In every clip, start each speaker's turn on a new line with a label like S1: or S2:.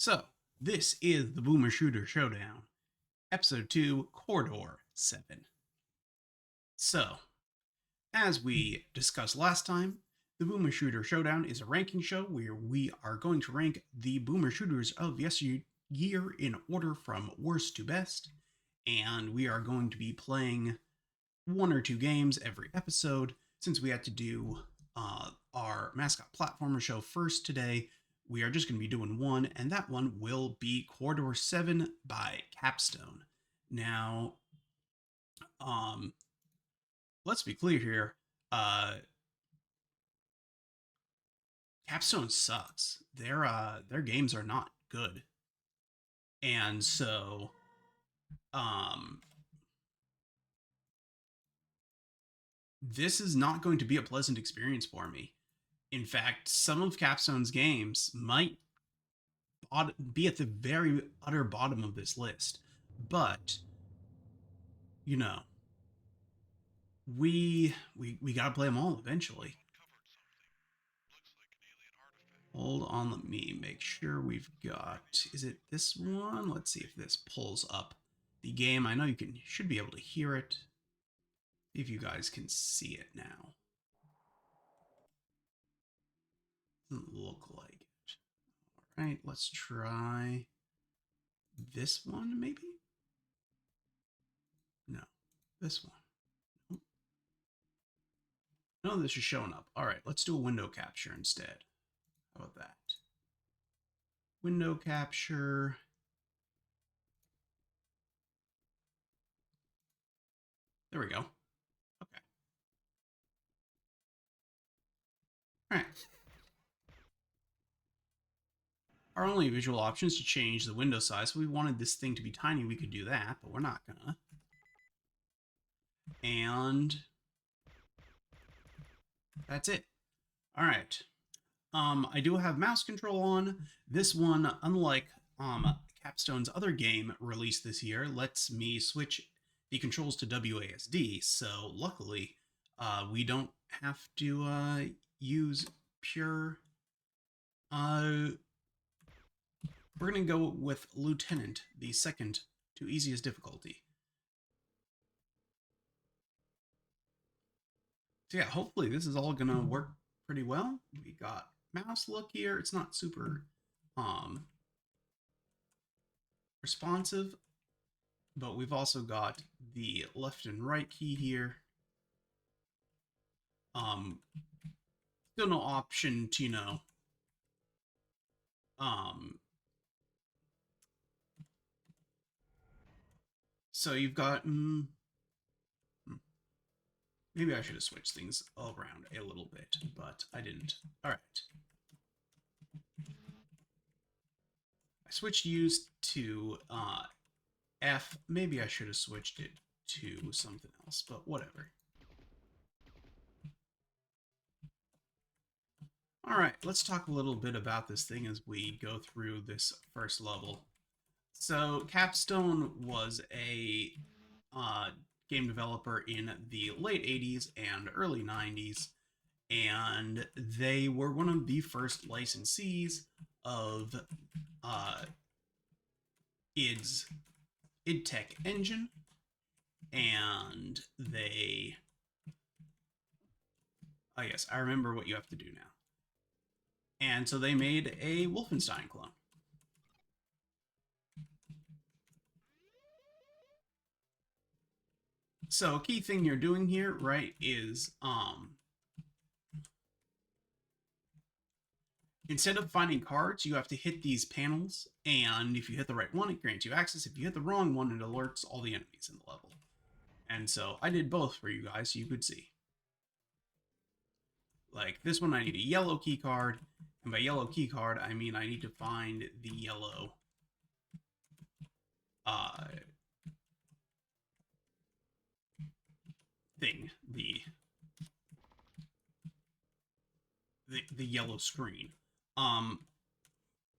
S1: So, this is the Boomer Shooter Showdown, Episode 2, Corridor 7. So, as we discussed last time, the Boomer Shooter Showdown is a ranking show where we are going to rank the Boomer Shooters of yesteryear in order from worst to best, and we are going to be playing one or two games every episode. Since we had to do our mascot platformer show first today, we are just going to be doing one, and that one will be Corridor 7 by Capstone. Now, let's be clear here. Capstone sucks. Their games are not good. And so, this is not going to be a pleasant experience for me. In fact, some of Capstone's games might be at the very utter bottom of this list. But, you know, we gotta play them all eventually. Hold on, let me make sure we've got, is it this one? Let's see if this pulls up the game. I know you should be able to hear it. If you guys can see it now. Doesn't look like it. All right, let's try this one, maybe? No, this one. No, this is showing up. All right, let's do a window capture instead. How about that? Window capture. There we go. Okay. All right. Our only visual option is to change the window size. If we wanted this thing to be tiny, we could do that, but we're not gonna. And that's it. All right. I do have mouse control on. This one, unlike Capstone's other game released this year, lets me switch the controls to WASD. So luckily, we don't have to use pure. We're gonna go with Lieutenant, the second to easiest difficulty. So yeah, hopefully this is all gonna work pretty well. We got mouse look here. It's not super responsive, but we've also got the left and right key here. Still no option to, so you've got, maybe I should have switched things around a little bit, but I didn't. All right. I switched use to F. Maybe I should have switched it to something else, but whatever. All right, let's talk a little bit about this thing as we go through this first level. So Capstone was a game developer in the late 80s and early 90s, and they were one of the first licensees of id Tech engine, and they, oh yes, I remember what you have to do now. And so they made a Wolfenstein clone. So a key thing you're doing here, right, is instead of finding cards, you have to hit these panels, and if you hit the right one, it grants you access. If you hit the wrong one, it alerts all the enemies in the level. And so I did both for you guys so you could see. Like this one, I need a yellow key card, and by yellow key card, I mean I need to find the yellow thing, the yellow screen.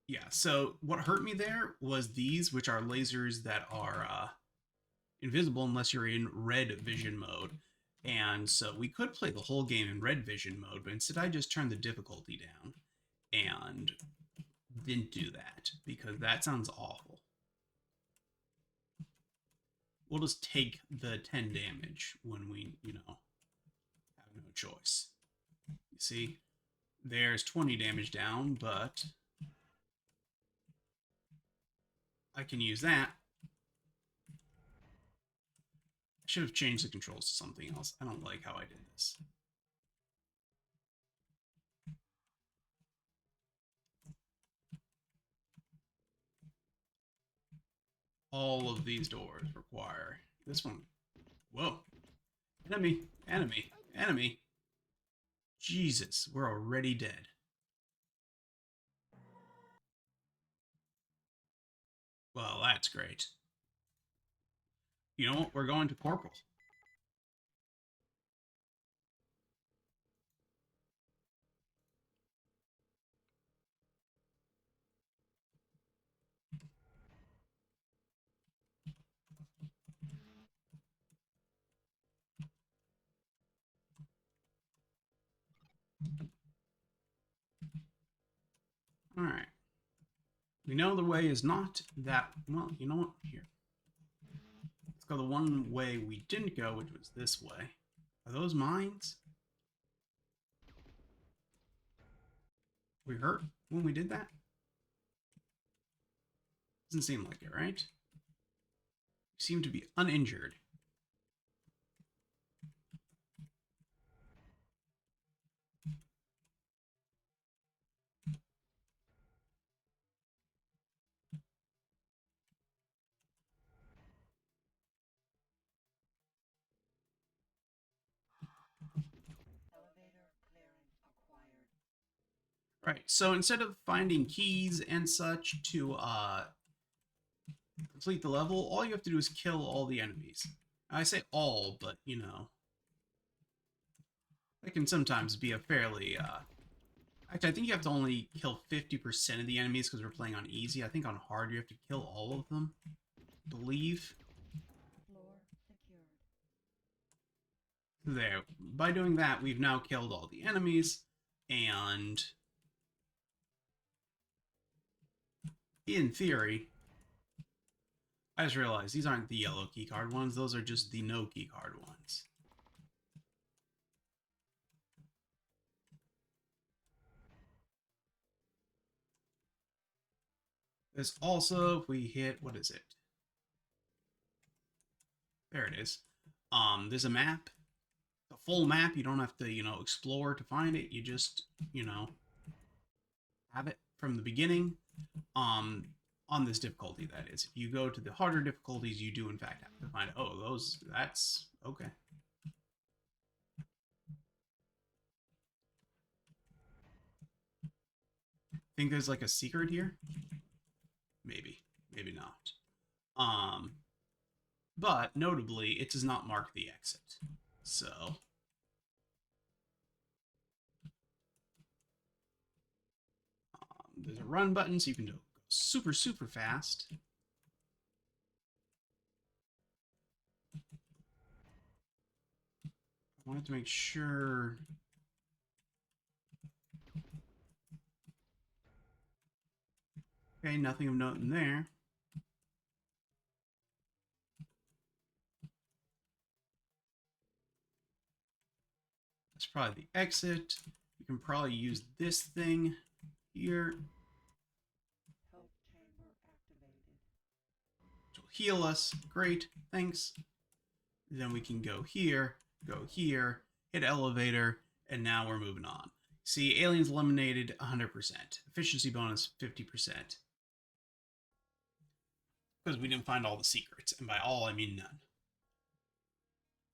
S1: Yeah, so what hurt me there was these, which are lasers that are invisible unless you're in red vision mode. And so we could play the whole game in red vision mode, but instead I just turned the difficulty down. And didn't do that, because that sounds awful. We'll just take the 10 damage when we, have no choice. You see? There's 20 damage down, but I can use that. I should have changed the controls to something else. I don't like how I did this. All of these doors require this one. Whoa. Enemy, enemy, enemy. Jesus, we're already dead. Well, that's great. You know what? We're going to Corporal. Alright. We know the way is not that... Well, you know what? Here. Let's go the one way we didn't go, which was this way. Are those mines? We hurt when we did that? Doesn't seem like it, right? We seem to be uninjured. Right, so instead of finding keys and such to complete the level, all you have to do is kill all the enemies. I say all, but, it can sometimes be a fairly... Actually, I think you have to only kill 50% of the enemies because we're playing on easy. I think on hard you have to kill all of them, I believe. There. By doing that, we've now killed all the enemies, and... in theory, I just realized these aren't the yellow keycard ones, those are just the no keycard ones. There's also, if we hit, what is it? There it is. There's a map. A full map, you don't have to, explore to find it, you just, have it from the beginning. On this difficulty, that is. If you go to the harder difficulties, you do in fact have to find, oh, that's okay. Think there's like a secret here? Maybe, maybe not. But notably, it does not mark the exit. So there's a run button, so you can go super, super fast. I wanted to make sure... Okay, nothing of note in there. That's probably the exit. You can probably use this thing here. Help chamber activated. Which will heal us. Great, thanks. Then we can go here, hit elevator, and now we're moving on. See, aliens eliminated 100%. Efficiency bonus 50%. Because we didn't find all the secrets, and by all I mean none.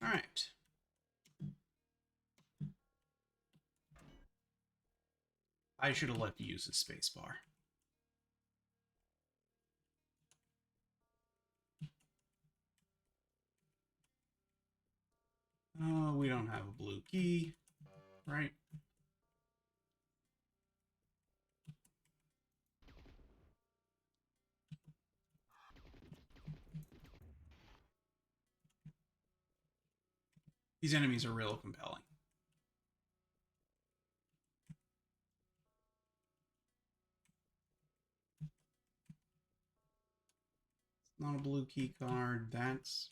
S1: Alright. I should have let you use the spacebar. Oh, we don't have a blue key, right? These enemies are real compelling. Not a blue key card. That's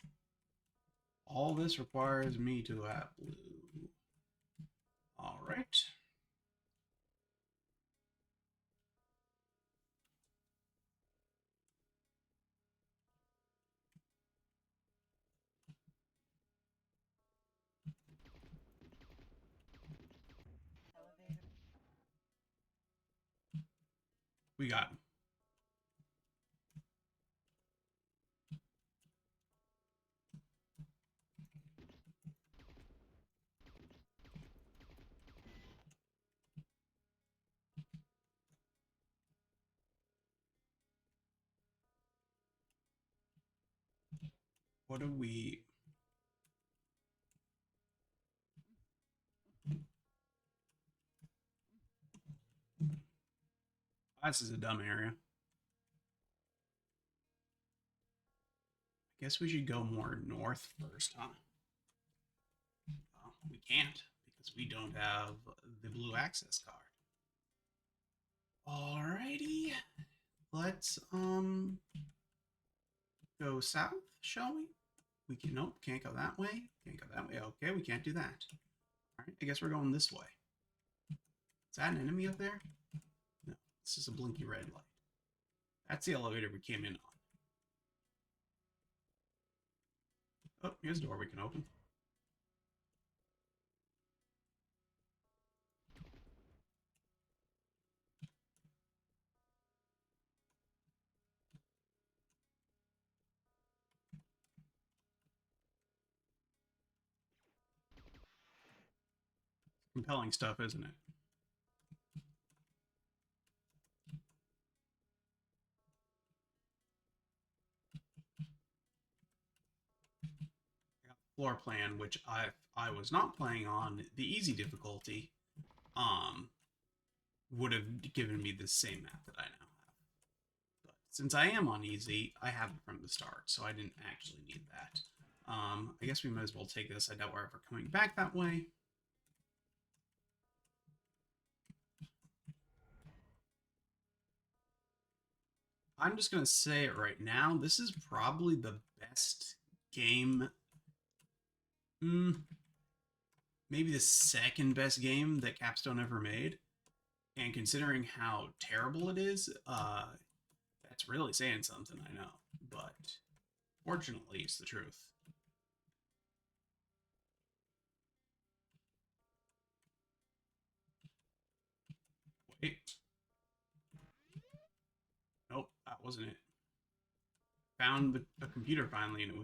S1: all this requires me to have blue. All right. We got him. What do we... This is a dumb area. I guess we should go more north first, huh? We can't because we don't have the blue access card. Alrighty. Let's go south, shall we? We can nope, can't go that way. Can't go that way. Okay, we can't do that. Alright, I guess we're going this way. Is that an enemy up there? No, this is a blinky red light. That's the elevator we came in on. Oh, here's a door we can open. Compelling stuff, isn't it? Floor plan, which I was not playing on the easy difficulty, would have given me the same map that I now have. But since I am on easy, I have it from the start, so I didn't actually need that. I guess we might as well take this. I doubt we're ever coming back that way. I'm just going to say it right now. This is probably the best game. Maybe the second best game that Capstone ever made. And considering how terrible it is, that's really saying something, I know. But fortunately, it's the truth. Wait. Nope, that wasn't it. Found the computer finally, and it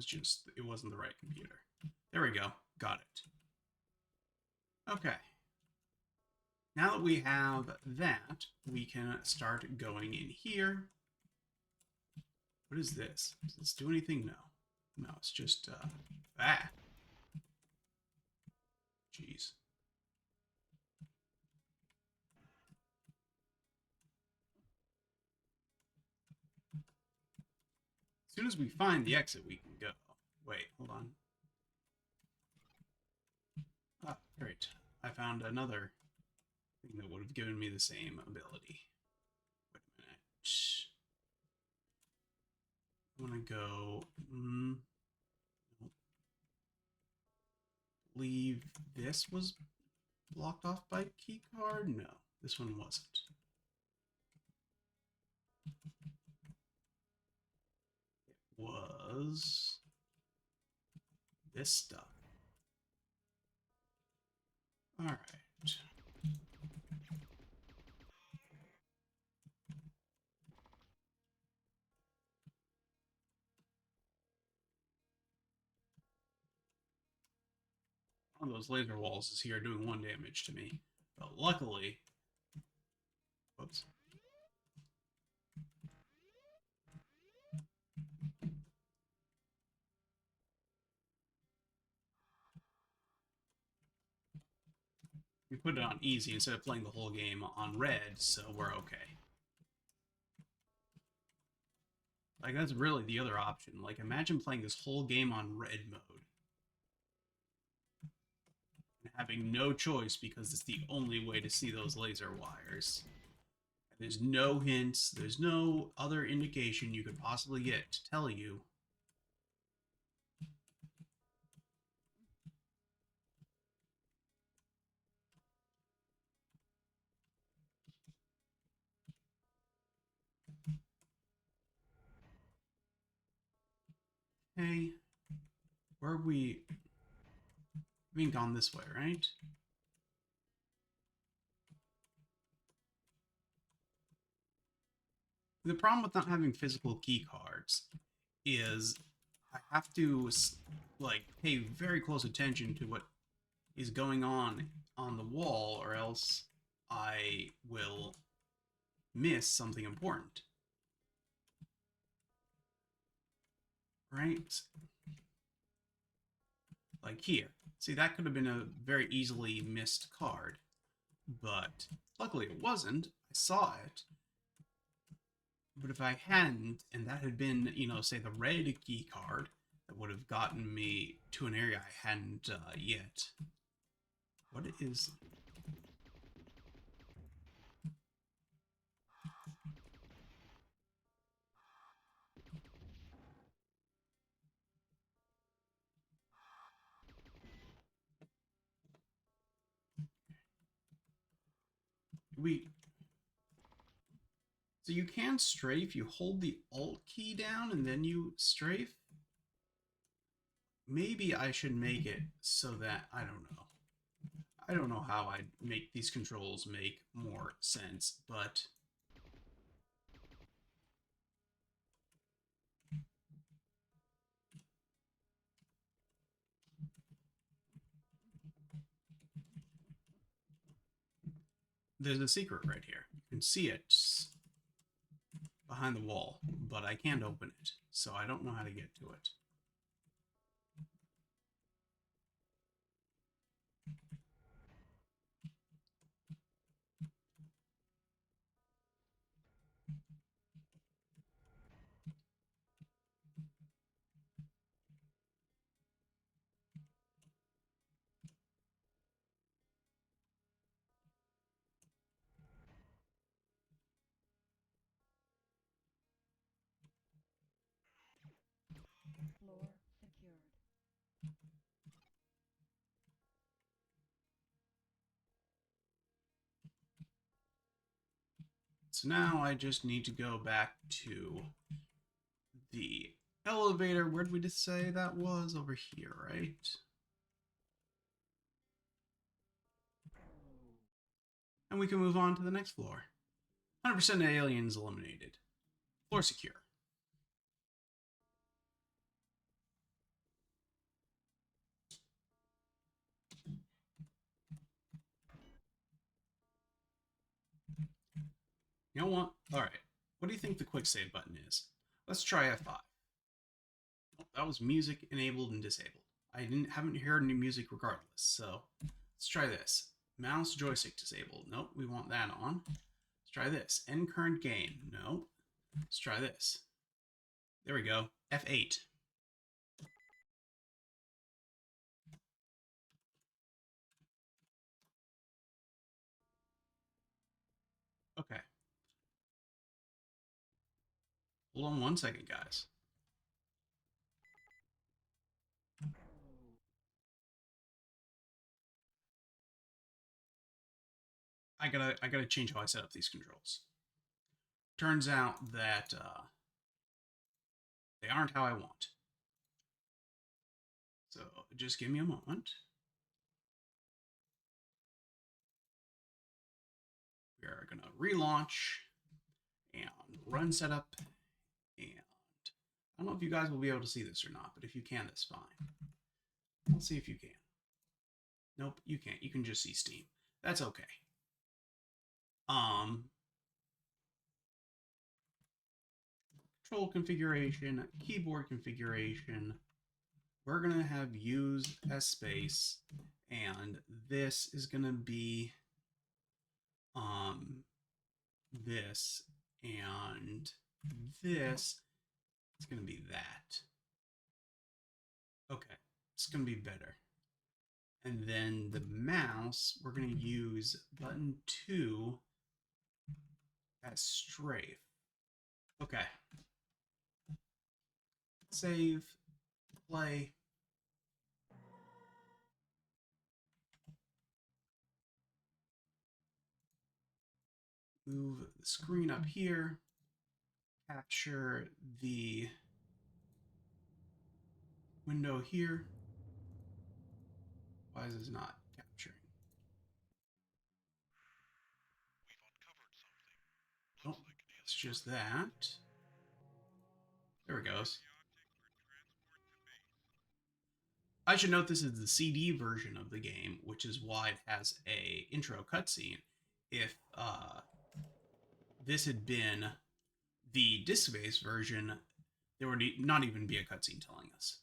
S1: wasn't the right computer. There we go. Got it. Okay. Now that we have that, we can start going in here. What is this? Does this do anything? No. No, it's just, Jeez. As soon as we find the exit, we can go. Wait, hold on. Ah, great. I found another thing that would have given me the same ability. Wait a minute. I want to go... believe this was blocked off by key card? No, this one wasn't. It was this stuff. All right. One of those laser walls is here doing 1 damage to me. But luckily... Whoops. We put it on easy instead of playing the whole game on red, so we're okay. Like, that's really the other option. Like, imagine playing this whole game on red mode. And having no choice because it's the only way to see those laser wires. There's no hints, there's no other indication you could possibly get to tell you. Hey, where are we? We've gone this way, right? The problem with not having physical key cards is I have to like pay very close attention to what is going on the wall, or else I will miss something important. Right? Like here. See, that could have been a very easily missed card, but luckily it wasn't. I saw it. But if I hadn't, and that had been, say the red key card, that would have gotten me to an area I hadn't yet. What is... we... So you can strafe, you hold the Alt key down and then you strafe? Maybe I should make it so that, I don't know. I don't know how I'd make these controls make more sense, but... There's a secret right here. You can see it behind the wall, but I can't open it, so I don't know how to get to it.
S2: Floor secured.
S1: So now I just need to go back to the elevator. Where did we just say that was? Over here, right? And we can move on to the next floor. 100% aliens eliminated. Floor secure. You know what? Alright. What do you think the quick save button is? Let's try F5. Oh, that was music enabled and disabled. I haven't heard any music regardless, so let's try this. Mouse joystick disabled. Nope, we want that on. Let's try this. End current game. Nope. Let's try this. There we go. F8. Okay. Hold on one second, guys. I gotta change how I set up these controls. Turns out that they aren't how I want. So just give me a moment. We are gonna relaunch and run setup. And I don't know if you guys will be able to see this or not, but if you can, that's fine. Let's see if you can. Nope, you can't. You can just see Steam. That's okay. Control configuration, keyboard configuration. We're gonna have use as space, and this is gonna be this, and this is gonna be that. Okay, it's gonna be better. And then the mouse, we're gonna use button 2 as strafe. Okay. Save. Play. Move the screen up here. Capture the window here. Why is this not capturing? Oh, it's just that. There it goes. I should note this is the CD version of the game, which is why it has a intro cutscene. If this had been the disc-based version, there would not even be a cutscene telling us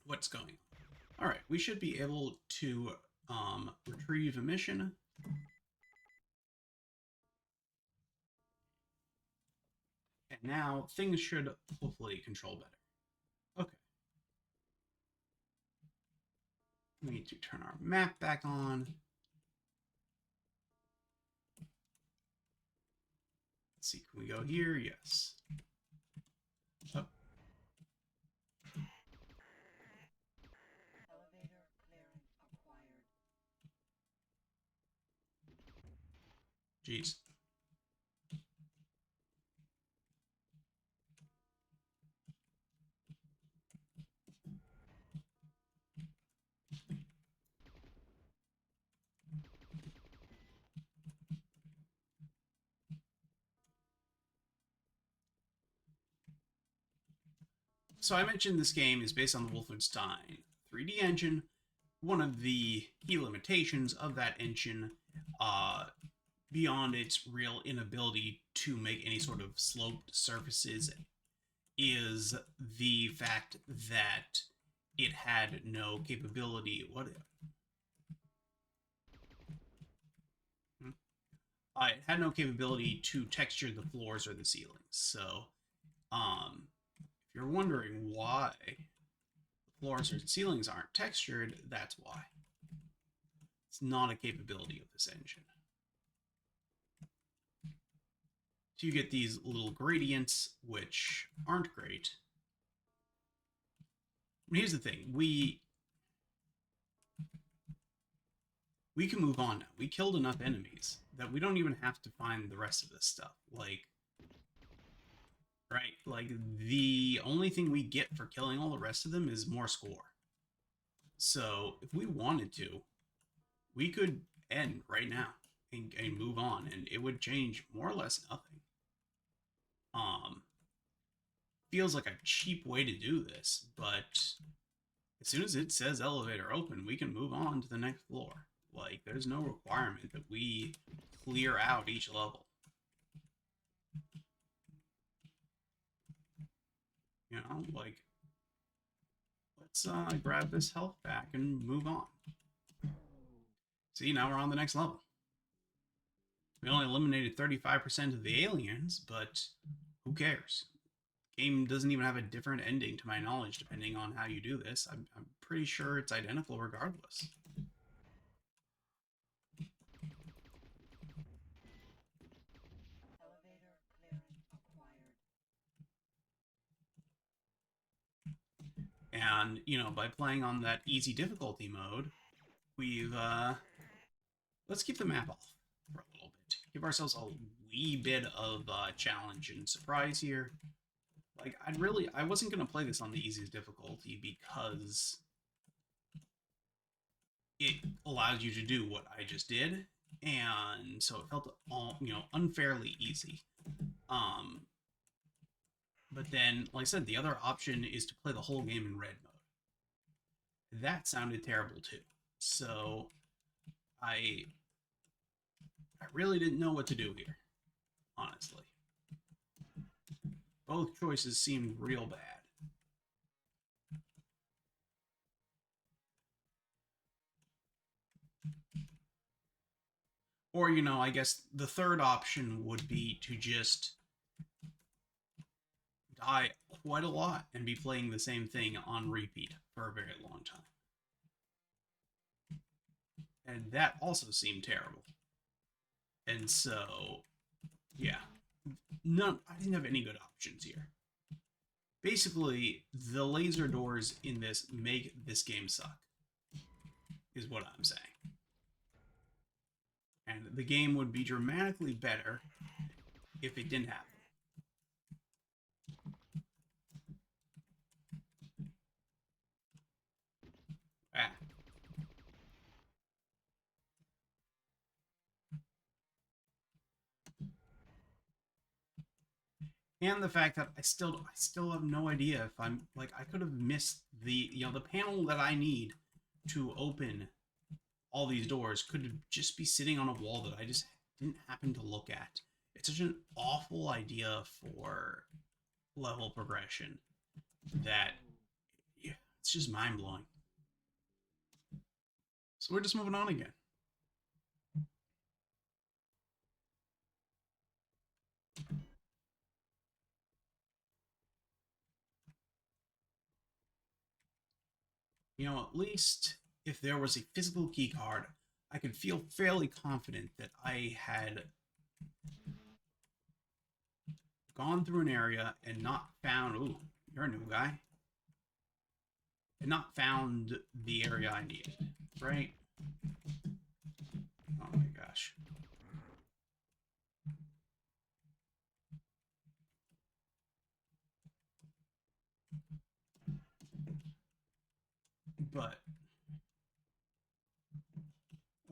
S1: what's going on. All right, we should be able to retrieve a mission. And now things should hopefully control better. Okay. We need to turn our map back on. Let's see, can we go here? Yes. Oh. Jeez. So I mentioned this game is based on the Wolfenstein 3D engine. One of the key limitations of that engine, beyond its real inability to make any sort of sloped surfaces, is the fact that it had no capability. It had no capability to texture the floors or the ceilings. So, if you're wondering why the floors or ceilings aren't textured, that's why. It's not a capability of this engine. So you get these little gradients, which aren't great. And here's the thing. We can move on now. We killed enough enemies that we don't even have to find the rest of this stuff. Like, right? Like, the only thing we get for killing all the rest of them is more score. So, if we wanted to, we could end right now and move on, and it would change more or less nothing. Feels like a cheap way to do this, but as soon as it says elevator open, we can move on to the next floor. Like, there's no requirement that we clear out each level. You know, like, let's grab this health back and move on. See, now we're on the next level. We only eliminated 35% of the aliens, but who cares? Game doesn't even have a different ending, to my knowledge, depending on how you do this. I'm pretty sure it's identical regardless. And, you know, by playing on that easy difficulty mode, we've, let's keep the map off for a little bit. Give ourselves a wee bit of challenge and surprise here. Like, I wasn't going to play this on the easiest difficulty because it allows you to do what I just did. And so it felt, unfairly easy. But then, like I said, the other option is to play the whole game in red mode. That sounded terrible too. So I really didn't know what to do here, honestly. Both choices seemed real bad. Or, you know, I guess the third option would be to just die quite a lot and be playing the same thing on repeat for a very long time. And that also seemed terrible. And so Yeah. None. I didn't have any good options here. Basically, the laser doors in this make this game suck, is what I'm saying. And the game would be dramatically better if it didn't have them. Ah. And the fact that I still have no idea if I'm like I could have missed the panel that I need to open all these doors could just be sitting on a wall that I just didn't happen to look at. It's such an awful idea for level progression that yeah, it's just mind blowing. So we're just moving on again. At least if there was a physical key card, I could feel fairly confident that I had gone through an area and not found. Ooh, you're a new guy. And not found the area I needed, right? Oh my gosh. But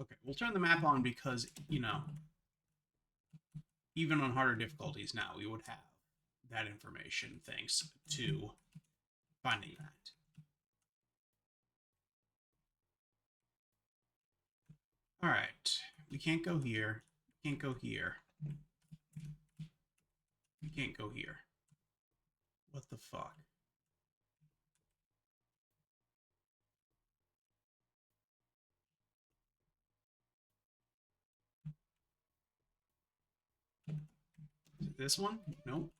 S1: okay, we'll turn the map on because, even on harder difficulties now, we would have that information thanks to finding that. All right, we can't go here. We can't go here. We can't go here. What the fuck? Is it this one? Nope.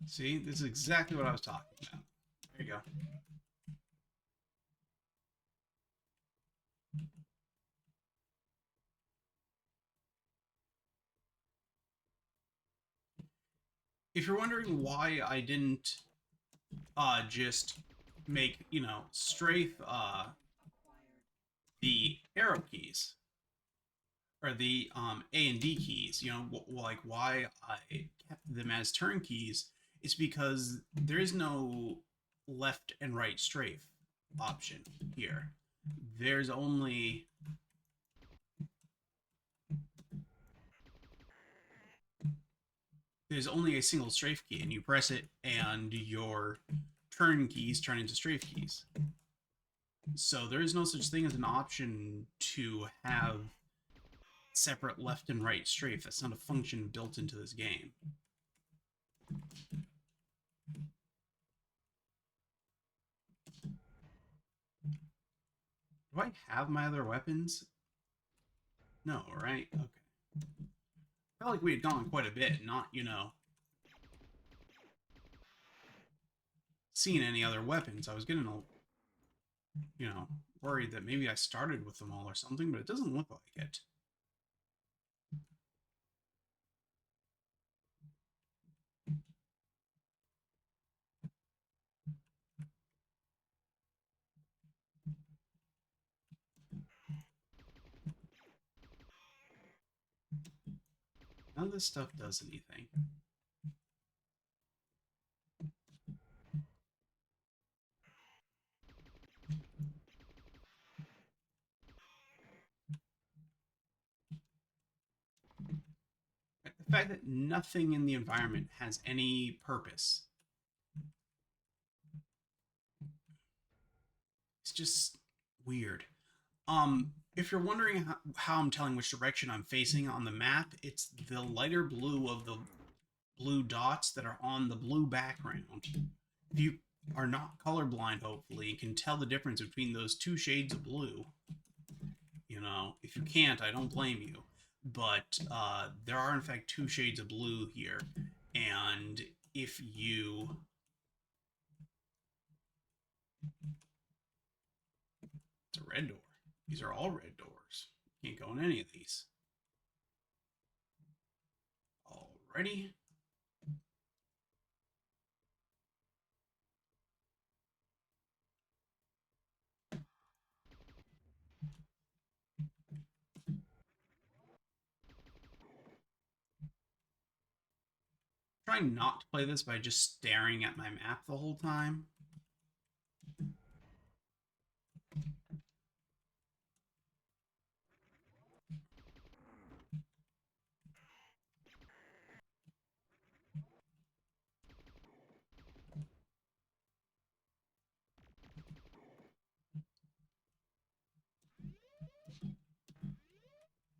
S1: See, this is exactly what I was talking about. There you go. If you're wondering why I didn't just make, strafe the arrow keys or the A and D keys, like why I kept them as turn keys, is because there is no left and right strafe option here. There's only there's only a single strafe key, and you press it, and your turn keys turn into strafe keys. So there is no such thing as an option to have separate left and right strafe. That's not a function built into this game. Do I have my other weapons? No, right? Okay. I felt like we had gone quite a bit, not, seeing any other weapons. I was getting worried that maybe I started with them all or something, but it doesn't look like it. None of this stuff does anything. The fact that nothing in the environment has any purpose. It's just weird. If you're wondering how I'm telling which direction I'm facing on the map, it's the lighter blue of the blue dots that are on the blue background. If you are not colorblind, hopefully, you can tell the difference between those two shades of blue. If you can't, I don't blame you. But there are, in fact, two shades of blue here. And if you. It's a red door. These are all red doors. You can't go in any of these. Ready? Trying not to play this by just staring at my map the whole time.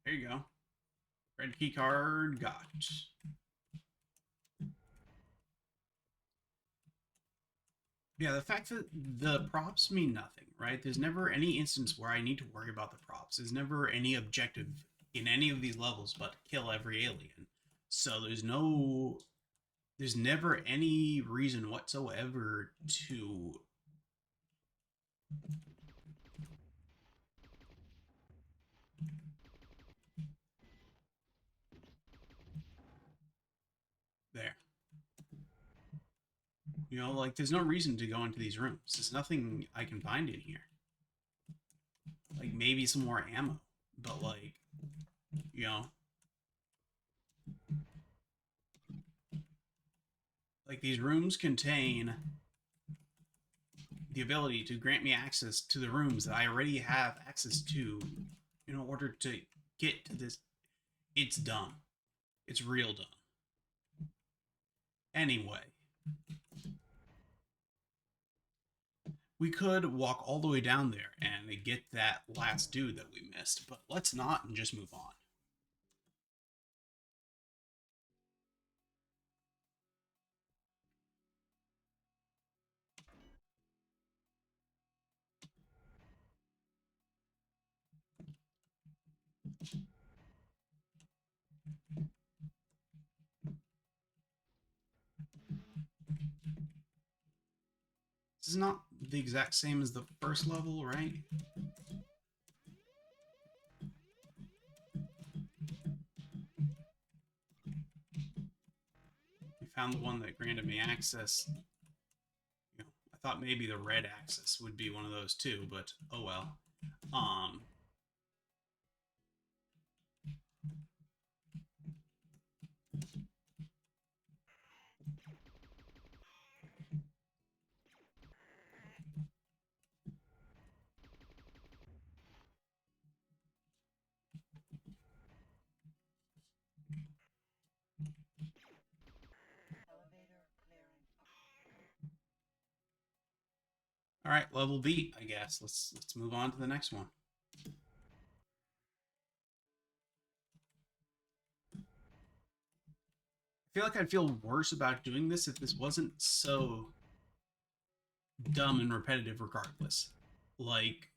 S1: There you go. Red key card, got. Yeah, the fact that the props mean nothing, right? There's never any instance where I need to worry about the props. There's never any objective in any of these levels but kill every alien. So there's never any reason whatsoever to there. You know, like there's no reason to go into these rooms. There's nothing I can find in here. Like maybe some more ammo, but like, you know, like these rooms contain the ability to grant me access to the rooms that I already have access to in order to get to this. It's dumb. It's real dumb. Anyway, we could walk all the way down there and get that last dude that we missed, but let's not and just move on. This is not the exact same as the first level, right? We found the one that granted me access. You know, I thought maybe the red access would be one of those too, but oh well. All right, level beat, I guess. Let's move on to the next one. I feel like I'd feel worse about doing this if this wasn't so dumb and repetitive regardless. Like,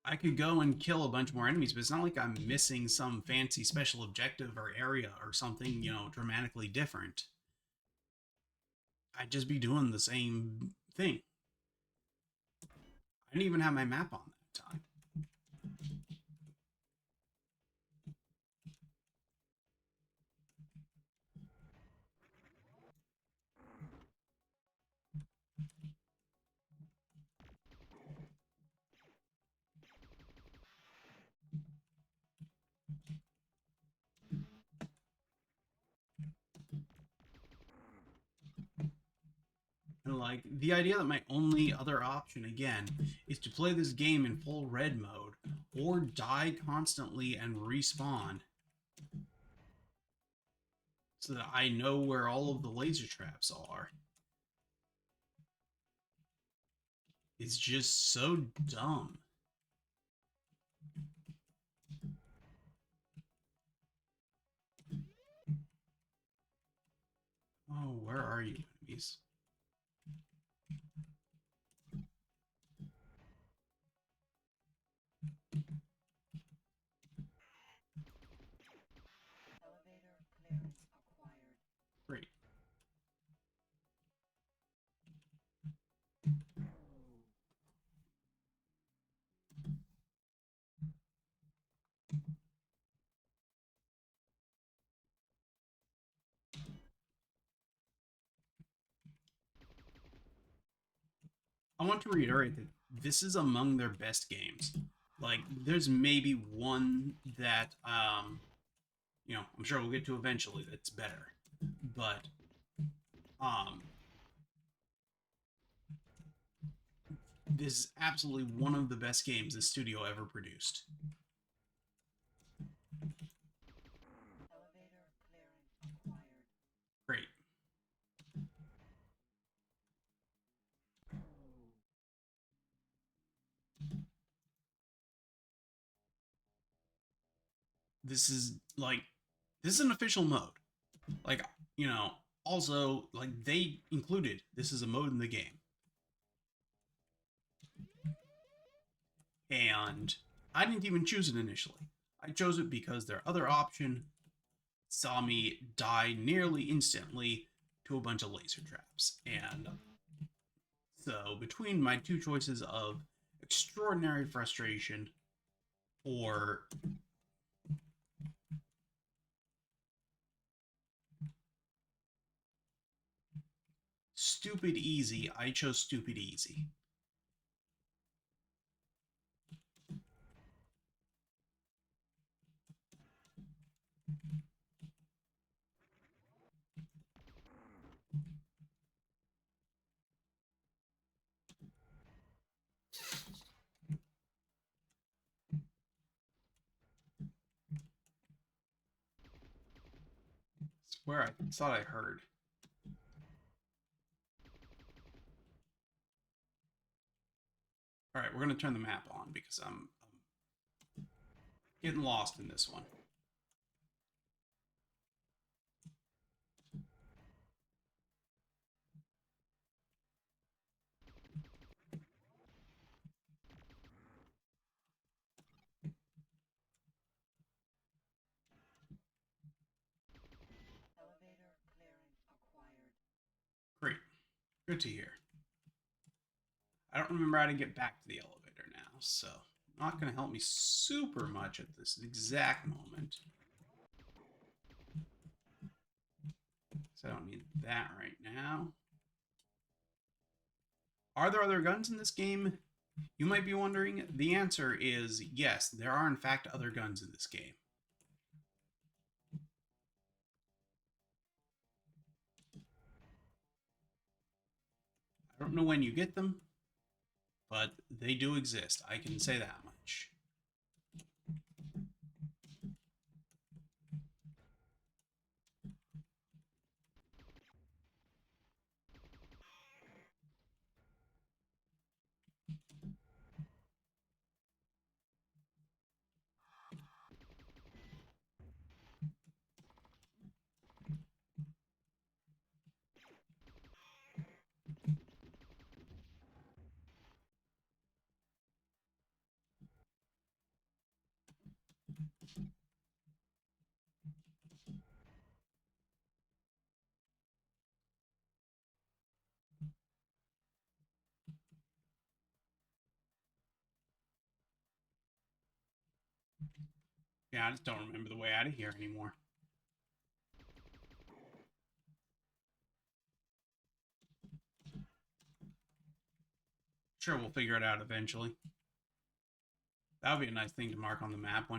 S1: I could go and kill a bunch more enemies, but it's not like I'm missing some fancy special objective or area or something, you know, dramatically different. I'd just be doing the same thing. I didn't even have my map on that time. And like the idea that my only other option again is to play this game in full red mode or die constantly and respawn so that I know where all of the laser traps are. It's just so dumb. Oh, where are you, enemies? Great. I want to reiterate that this is among their best games. Like, there's maybe one that, I'm sure we'll get to eventually that's better. But, um, this is absolutely one of the best games the studio ever produced. Great. This is like, this is an official mode. Like, also, like, they included this is a mode in the game. And I didn't even choose it initially. I chose it because their other option saw me die nearly instantly to a bunch of laser traps. And so, between my two choices of extraordinary frustration or stupid easy, I chose stupid easy. I swear I thought I heard. All right, we're going to turn the map on because I'm getting lost in this one. Great. Good to hear. I don't remember how to get back to the elevator now, so not going to help me super much at this exact moment. So I don't need that right now. Are there other guns in this game? You might be wondering. The answer is yes, there are in fact other guns in this game. I don't know when you get them, but they do exist. I can say that much. Yeah, I just don't remember the way out of here anymore. Sure, we'll figure it out eventually. That would be a nice thing to mark on the map.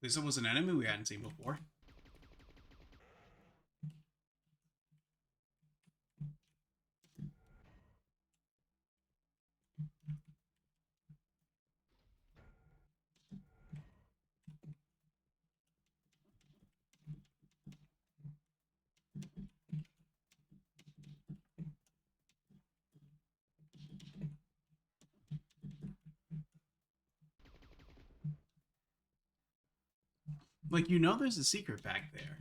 S1: At least it was an enemy we hadn't seen before. Like, there's a secret back there.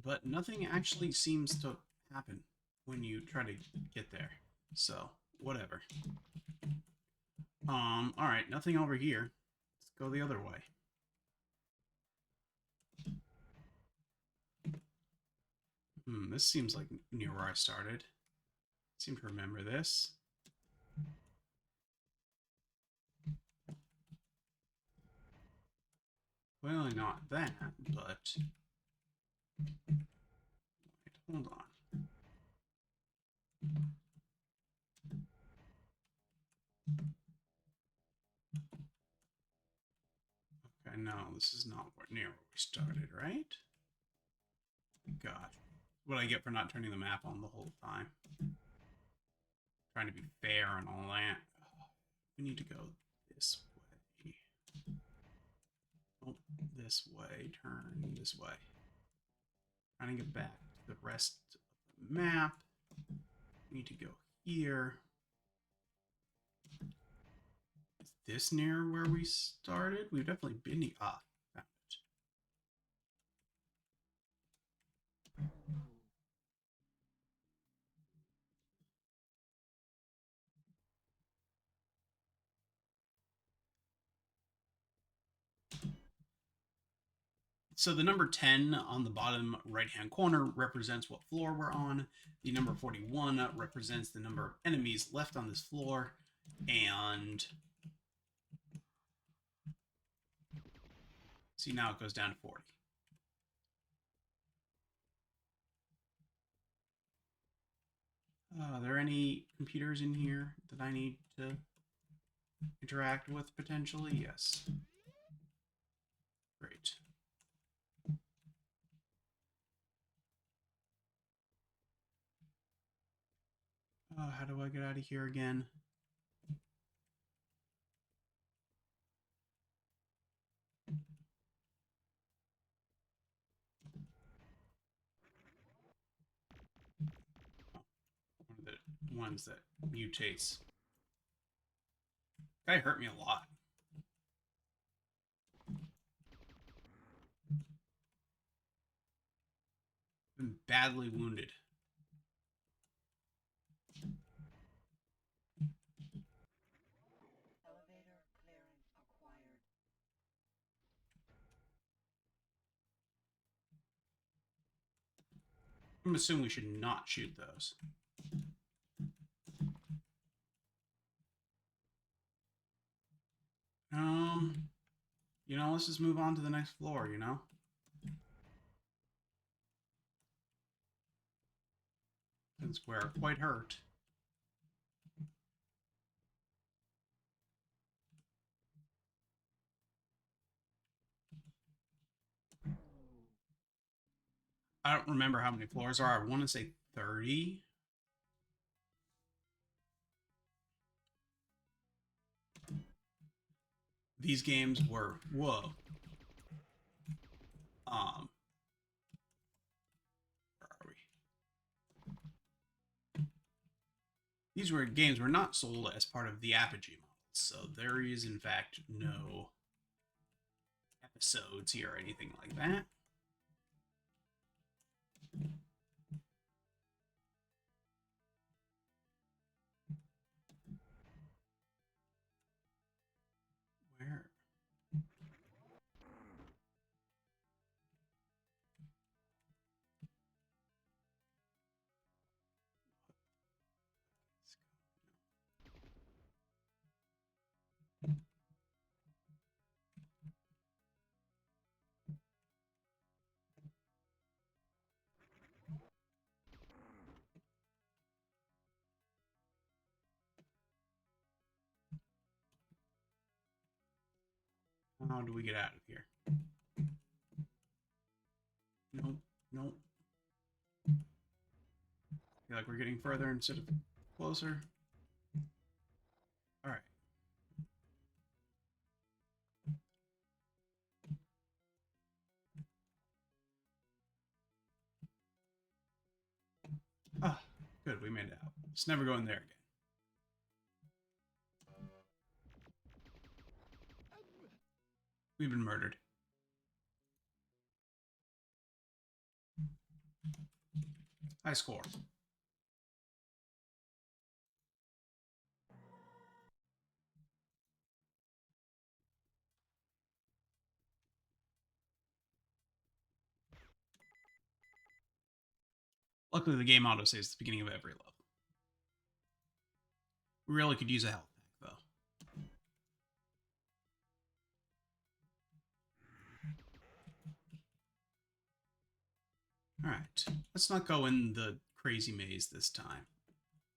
S1: but nothing actually seems to happen when you try to get there. So, whatever. Alright, nothing over here. Let's go the other way. This seems like near where I started. I seem to remember this. Well, not that, but... Wait, hold on. Okay, no, this is not near where we started, right? God. What I get for not turning the map on the whole time. Trying to be fair and all that. We need to go this way. Oh, this way. Turn this way. Trying to get back to the rest of the map. We need to go here. Is this near where we started? We've definitely been here. Ah, found it. So the number 10 on the bottom right-hand corner represents what floor we're on. The number 41 represents the number of enemies left on this floor. And see, now it goes down to 40. Are there any computers in here that I need to interact with potentially? Yes. Great. How do I get out of here again? One of the ones that mutates. Guy hurt me a lot. Been badly wounded.
S2: Elevator clearance acquired.
S1: I'm assuming we should not shoot those. Let's just move on to the next floor, Since we're quite hurt. I don't remember how many floors are. I want to say 30. These games were, whoa. Where are we? These games were not sold as part of the Apogee model, so there is in fact no episodes here or anything like that. Where? How do we get out of here? Nope, nope. I feel like we're getting further instead of closer. All right. Ah, good, we made it out. Let's never go in there again. We've been murdered. High score. Luckily, the game auto saves at the beginning of every level. We really could use a health pack, though. Alright, let's not go in the crazy maze this time.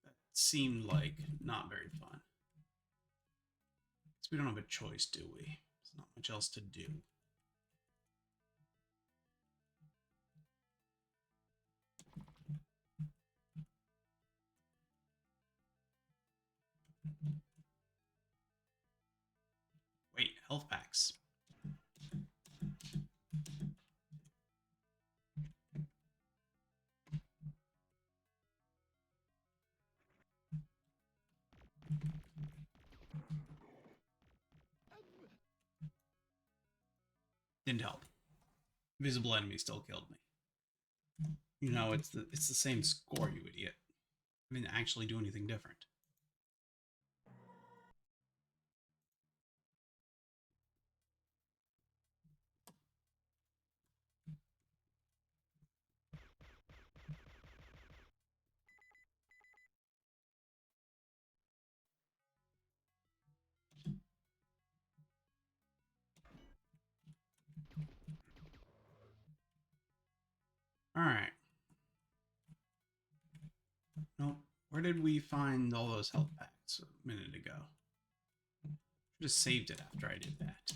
S1: That seemed like not very fun. Because we don't have a choice, do we? There's not much else to do. Wait, health packs. Didn't help. Visible enemy still killed me. You know, it's the same score, you idiot. I didn't actually do anything different. Alright. Nope. Where did we find all those health packs a minute ago? Just saved it after I did that.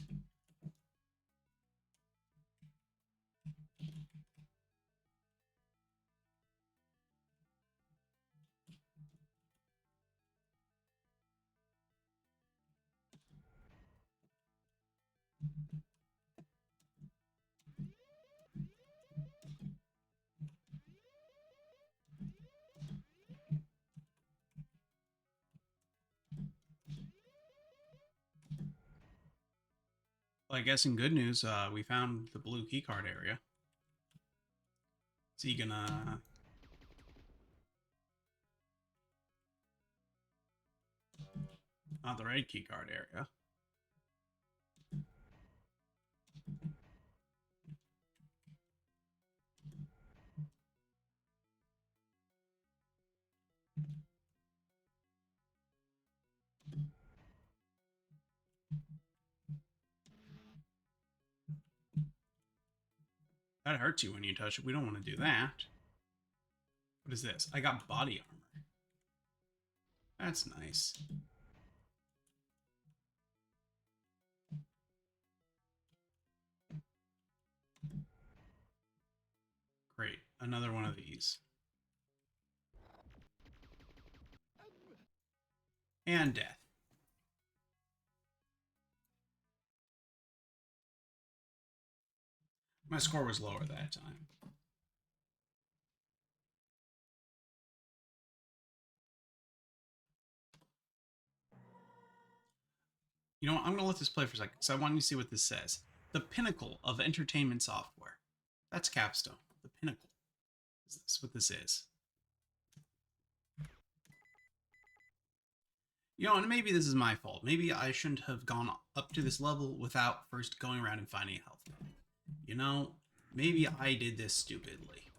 S1: Well, I guess in good news, we found the blue keycard area. Is he gonna... Not the red keycard area. That hurts you when you touch it. We don't want to do that. What is this? I got body armor. That's nice. Great. Another one of these. And death. My score was lower that time. You know what? I'm going to let this play for a second because I want you to see what this says. The pinnacle of entertainment software. That's Capstone. The pinnacle. That's what this is. You know, and maybe this is my fault. Maybe I shouldn't have gone up to this level without first going around and finding a health pack. You know, maybe I did this stupidly.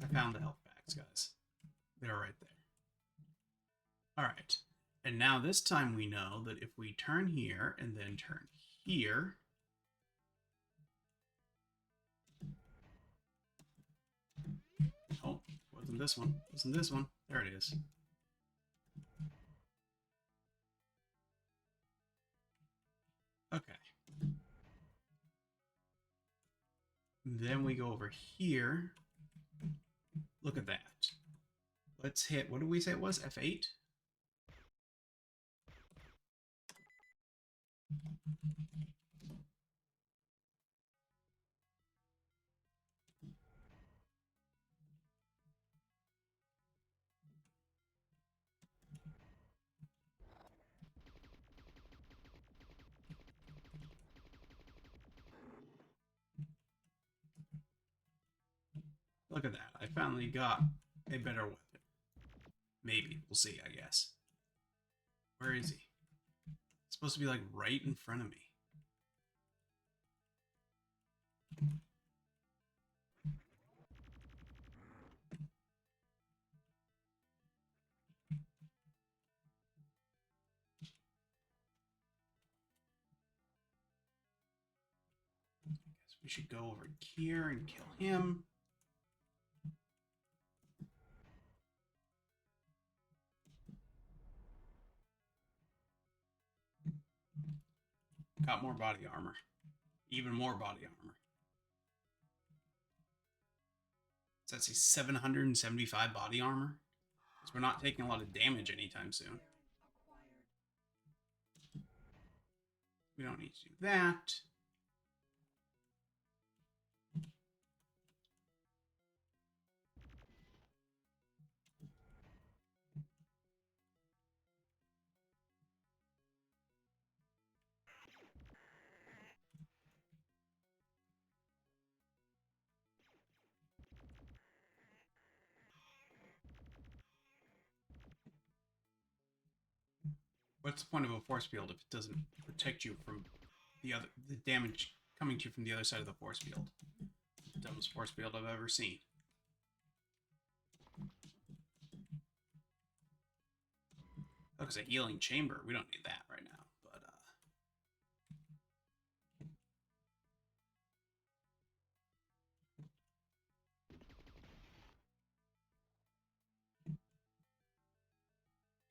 S1: I found the health packs, guys. They're right there. Alright. And now this time we know that if we turn here and then turn here... Oh, wasn't this one. Wasn't this one. There it is. Okay. Then we go over here. Look at that. Let's hit, what did we say it was? F8? Look at that. I finally got a better weapon. Maybe. We'll see, I guess. Where is he? It's supposed to be like right in front of me. I guess we should go over here and kill him. Got more body armor. Even more body armor. So that's a 775 body armor. So we're not taking a lot of damage anytime soon. We don't need to do that. What's the point of a force field if it doesn't protect you from the damage coming to you from the other side of the force field? The dumbest force field I've ever seen. Oh, it's a healing chamber. We don't need that right now, but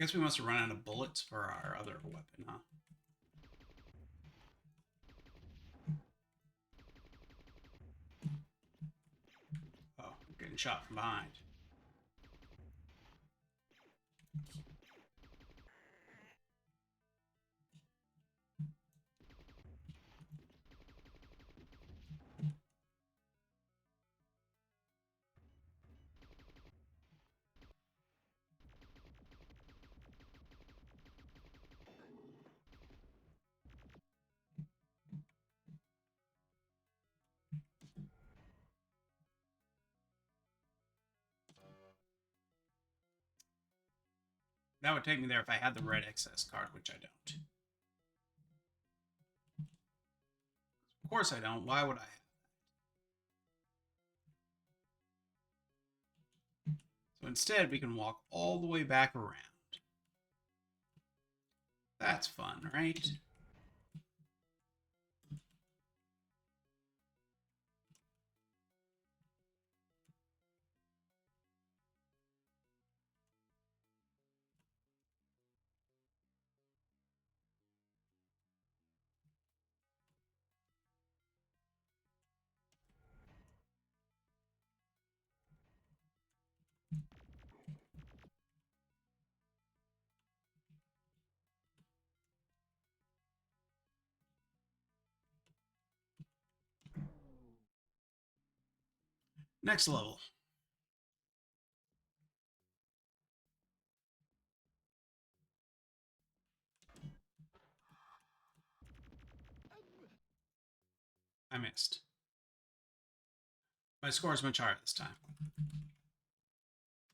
S1: I guess we must have run out of bullets for our other weapon, huh? Oh, I'm getting shot from behind. That would take me there if I had the red access card, which I don't. Of course I don't. Why would I have that? So instead, we can walk all the way back around. That's fun, right? Next level. I missed. My score is much higher this time.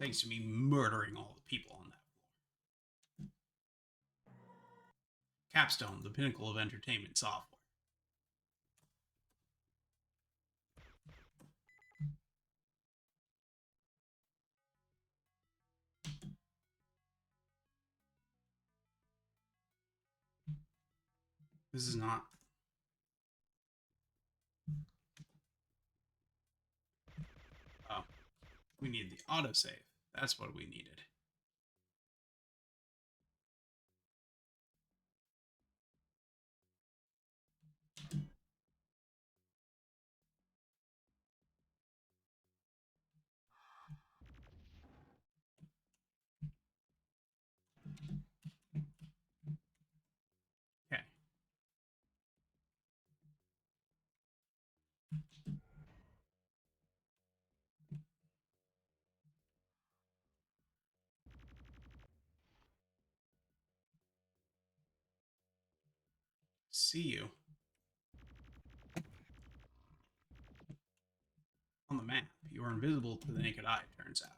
S1: Thanks to me murdering all the people on that floor. Capstone, the pinnacle of entertainment software. This is not... Oh. We need the autosave. That's what we needed. Okay. See you on the map. You are invisible to the naked eye, turns out.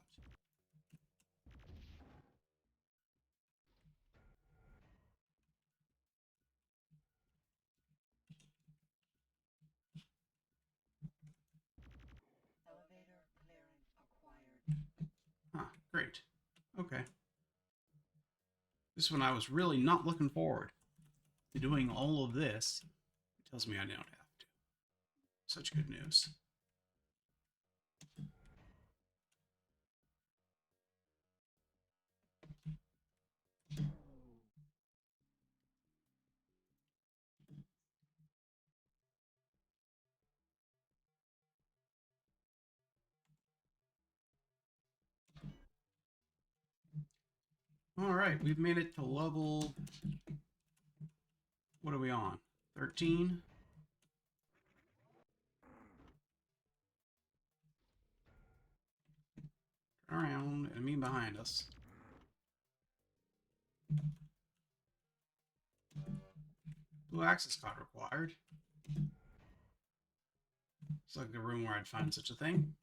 S2: Elevator clearance acquired.
S1: Huh, great. Okay. This one I was really not looking forward to doing all of this. It tells me I don't have to. Such good news. All right, we've made it to level. What are we on? 13? Turn around, enemy behind us. Blue access card required. It's like the room where I'd find such a thing.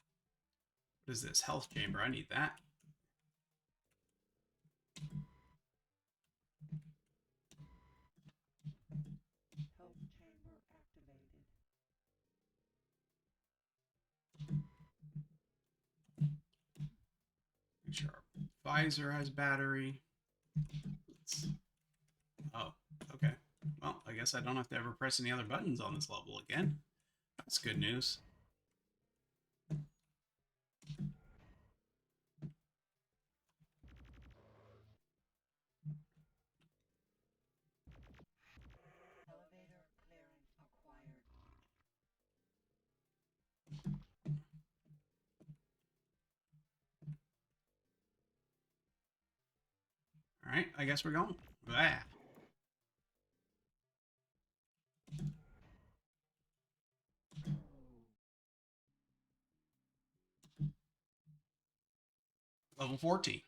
S1: What is this? Health chamber. I need that.
S2: Health chamber activated.
S1: Make sure our visor has battery. Oh, okay. Well, I guess I don't have to ever press any other buttons on this level again. That's good news.
S2: Elevator clearance acquired.
S1: All right, I guess we're going. Ah. Level 14.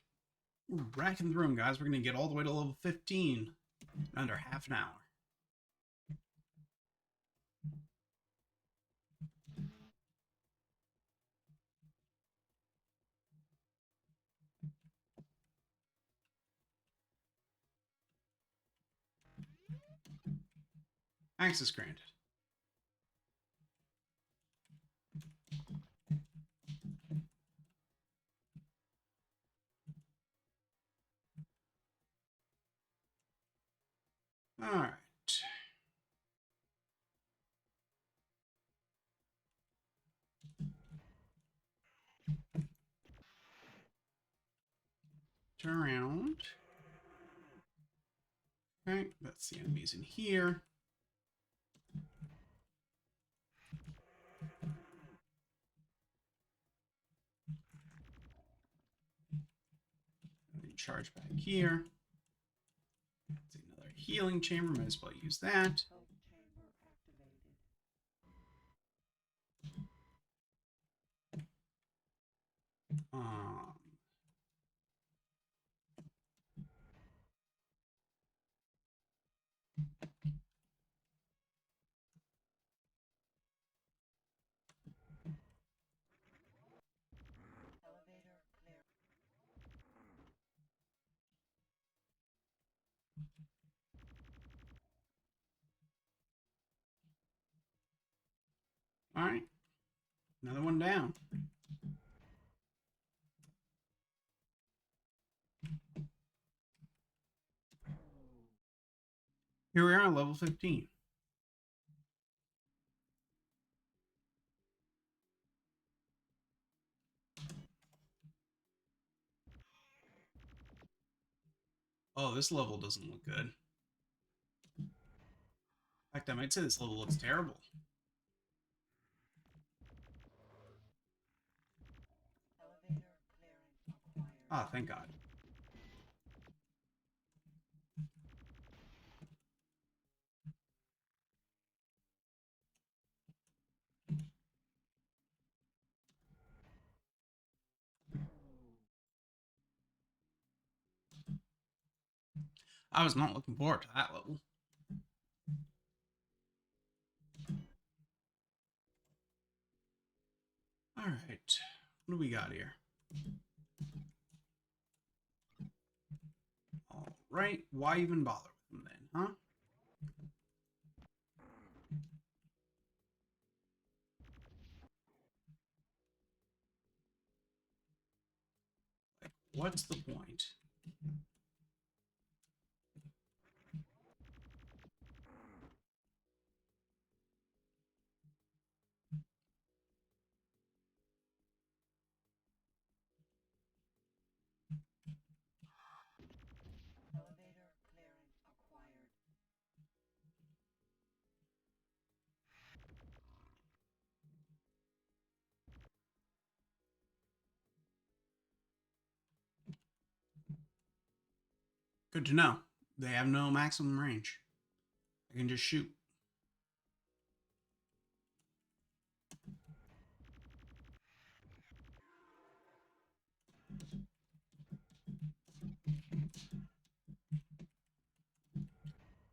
S1: We're racking the room, guys. We're going to get all the way to level 15 in under half an hour. Access granted. All right. Turn around. Okay, that's the enemies in here. And then charge back here. That's another healing chamber. Might as well use that.
S2: Health chamber activated.
S1: Um,
S2: Elevator clear.
S1: all right. Another one down. Here we are on level 15. Oh, this level doesn't look good. In fact, I might say this level looks terrible.
S2: Elevator clearance acquired.
S1: Ah, thank God. I was not looking forward to that level. All right. What do we got here? All right. Why even bother with them then, huh? Like, what's the point?
S2: Elevator clearance acquired.
S1: Good to know. They have no maximum range. I can just shoot.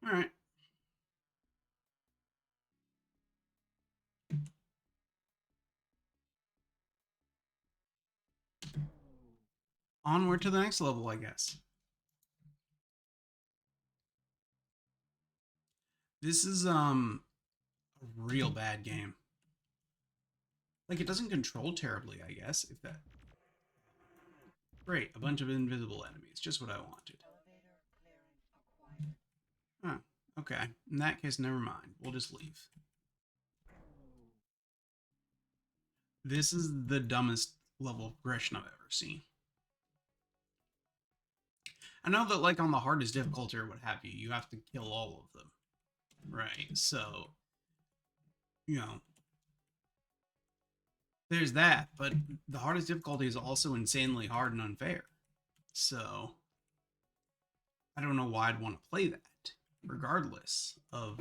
S1: All right. Onward to the next level, I guess. This is a real bad game. Like, it doesn't control terribly, I guess. If that. Great, a bunch of invisible enemies. Just what I wanted.
S2: Elevator clearance acquired.
S1: Huh. Okay. In that case, never mind. We'll just leave. This is the dumbest level of progression I've ever seen. I know that, like, on the hardest difficulty or what have you, you have to kill all of them. Right. So, you know, there's that. But the hardest difficulty is also insanely hard and unfair. So, I don't know why I'd want to play that, regardless of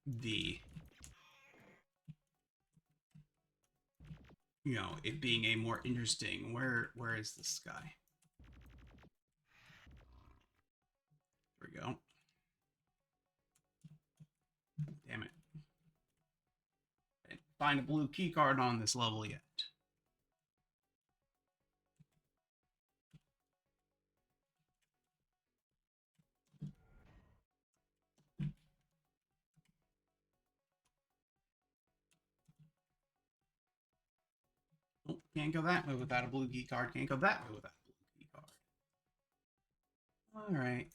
S1: the, it being a more interesting. Where is this guy? There we go. Damn it. I didn't find a blue key card on this level yet. Oh, can't go that way without a blue key card. Can't go that way without a blue key card. All right.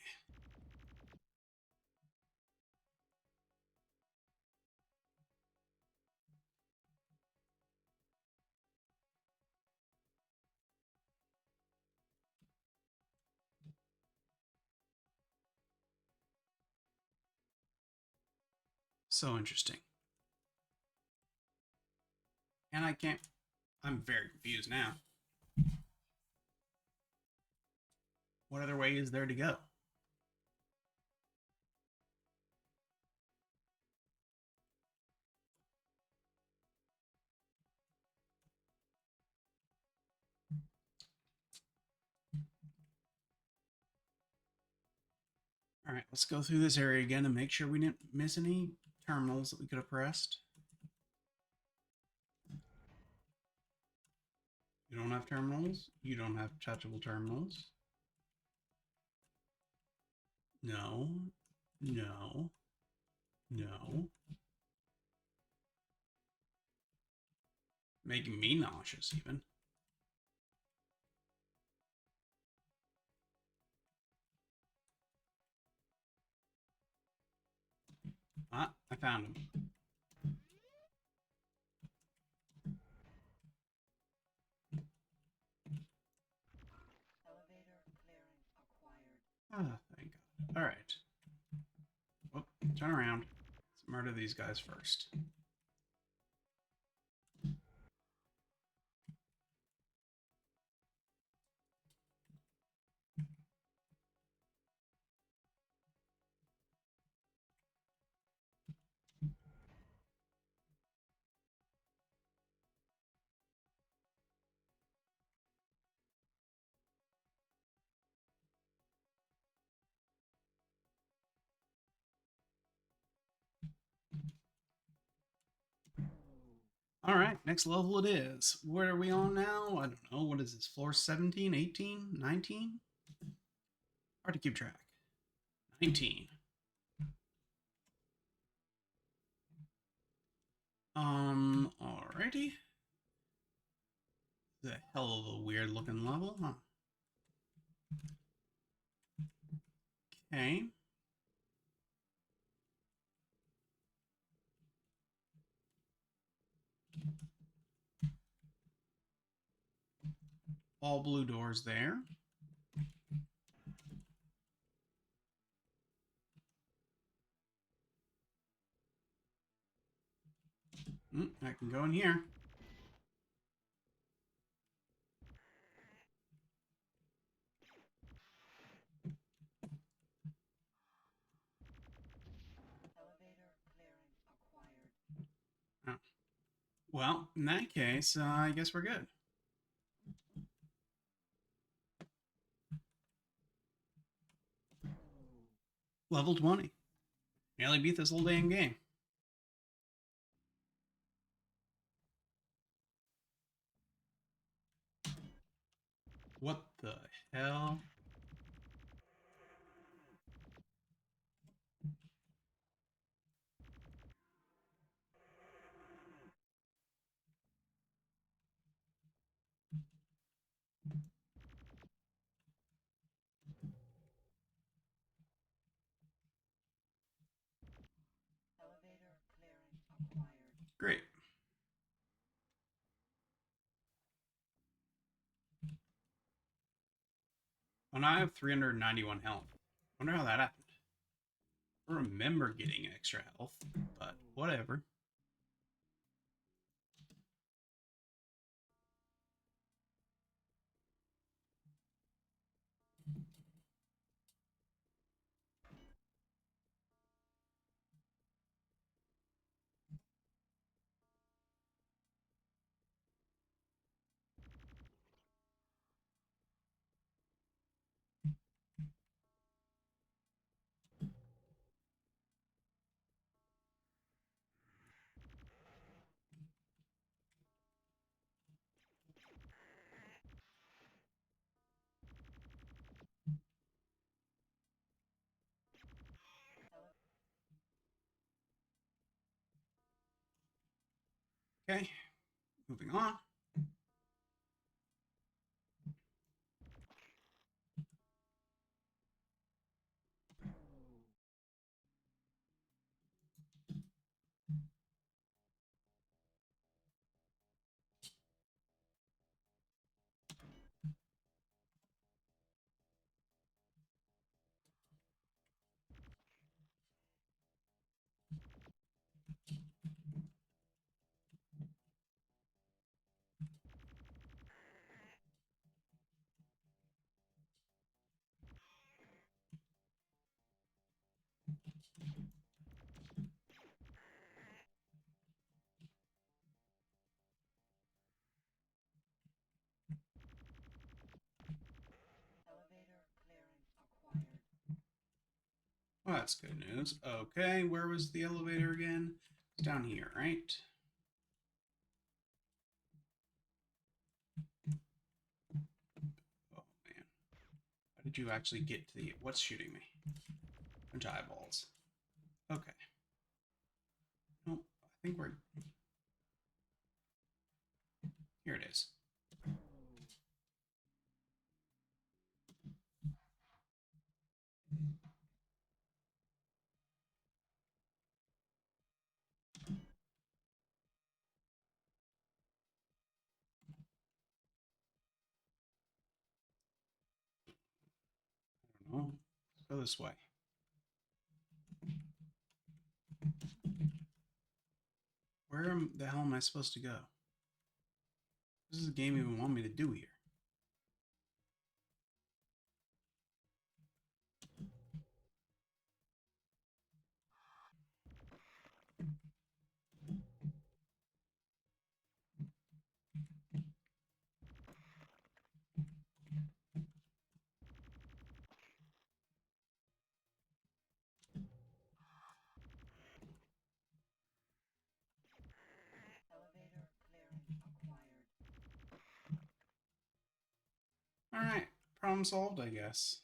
S1: So interesting. And I can't. I'm very confused now. What other way is there to go? All right, let's go through this area again and make sure we didn't miss any terminals that we could have pressed. You don't have terminals. You don't have touchable terminals. No, no, no. Making me nauseous, even. Ah, I found him.
S2: Elevator clearance acquired.
S1: Ah, thank God. All right. Whoop, turn around. Let's murder these guys first. All right, next level it is. Where are we on now? I don't know. What is this? Floor 17, 18, 19? Hard to keep track. 19. Alrighty. The hell of a weird looking level, huh? Okay. All blue doors there. I can go in here.
S2: Elevator clearance acquired.
S1: Oh. Well, in that case, I guess we're good. Level 20. Nearly beat this whole damn game. What the hell?
S2: Elevator clearance acquired.
S1: Great. Well, now I have 391 health. Wonder how that happened. I remember getting extra health, but whatever. Okay, moving on.
S2: Elevator clearance acquired.
S1: Well, that's good news. Okay, where was the elevator again? It's down here, right? Oh man, how did you actually get to the? What's shooting me? A bunch of eyeballs. Okay. Nope. I think we're here. It is. I don't know. Let's go this way. Where the hell am I supposed to go? What does the game even want me to do here?
S2: Elevator
S1: Alright, problem solved, I guess.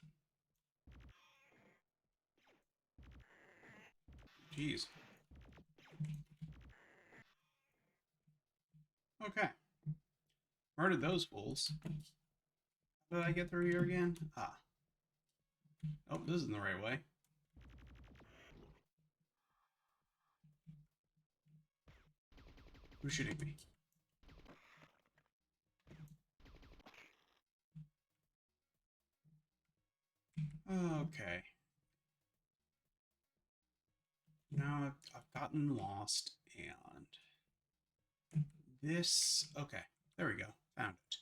S1: Jeez. Okay. Murdered those fools. How did I get through here again? Ah. Oh, this isn't the right way. Who's shooting me? Okay. Now I've gotten lost, and this... Okay, there we go. Found it.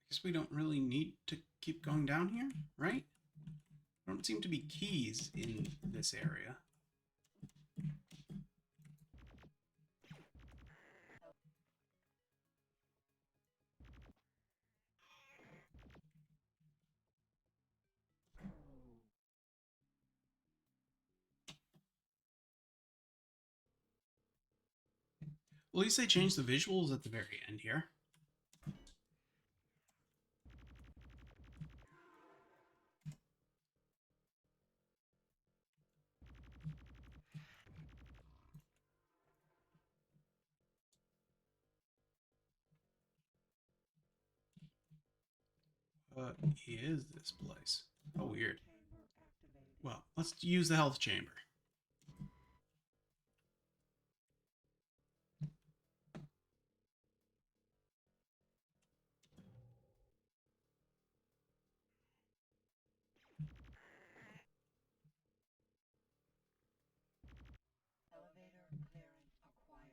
S1: I guess we don't really need to keep going down here, right? There don't seem to be keys in this area. Well, at least they changed the visuals at the very end here. What is this place? Oh, weird.
S2: Chamber activated.
S1: Well, let's use the health chamber.
S2: Elevator clearance acquired.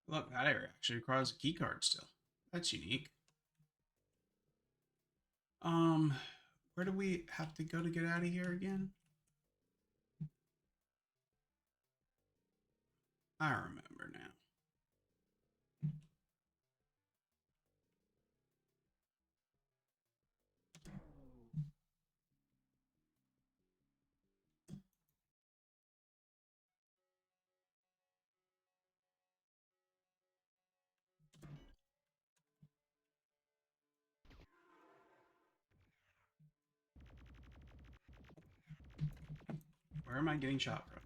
S1: Look, that area actually requires a key card still. That's unique. Where do we have to go to get out of here again? I remember now. Where am I getting shot from?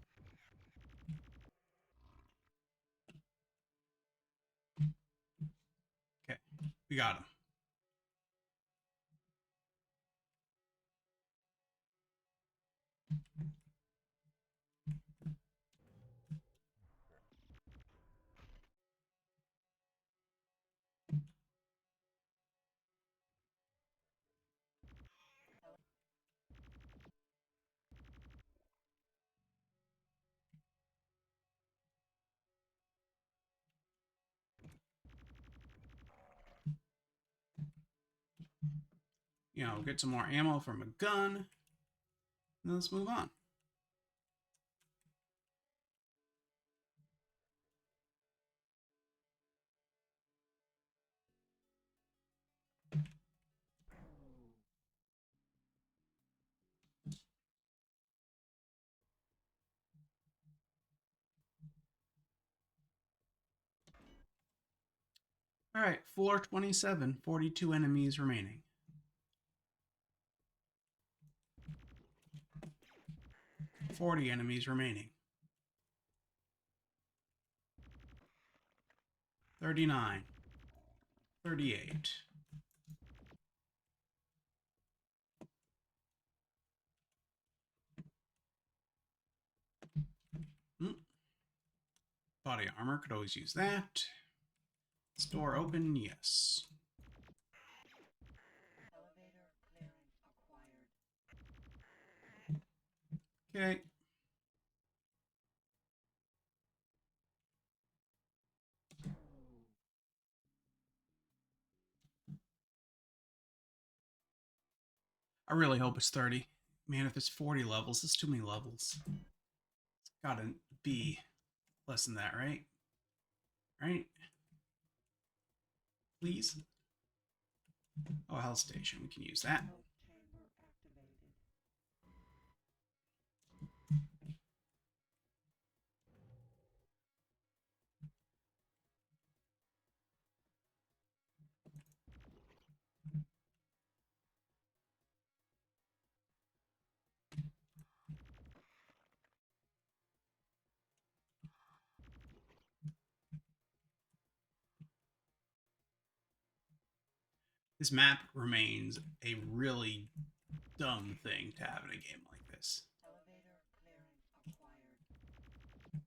S1: Okay, we got him. You know, get some more ammo from a gun. And let's move on. All right, floor 27, 42 enemies remaining. $40 enemies remaining. 39. 38. Body armor, could always use that. Is door open? Yes.
S2: Elevator clearance acquired.
S1: Okay. I really hope it's 30. Man, if it's 40 levels, it's too many levels. It's gotta be less than that, right? Right? Please? Oh, health station. We can use that.
S2: Health chamber activated.
S1: This map remains a really dumb thing to have in a game like this.
S2: Elevator clearance acquired.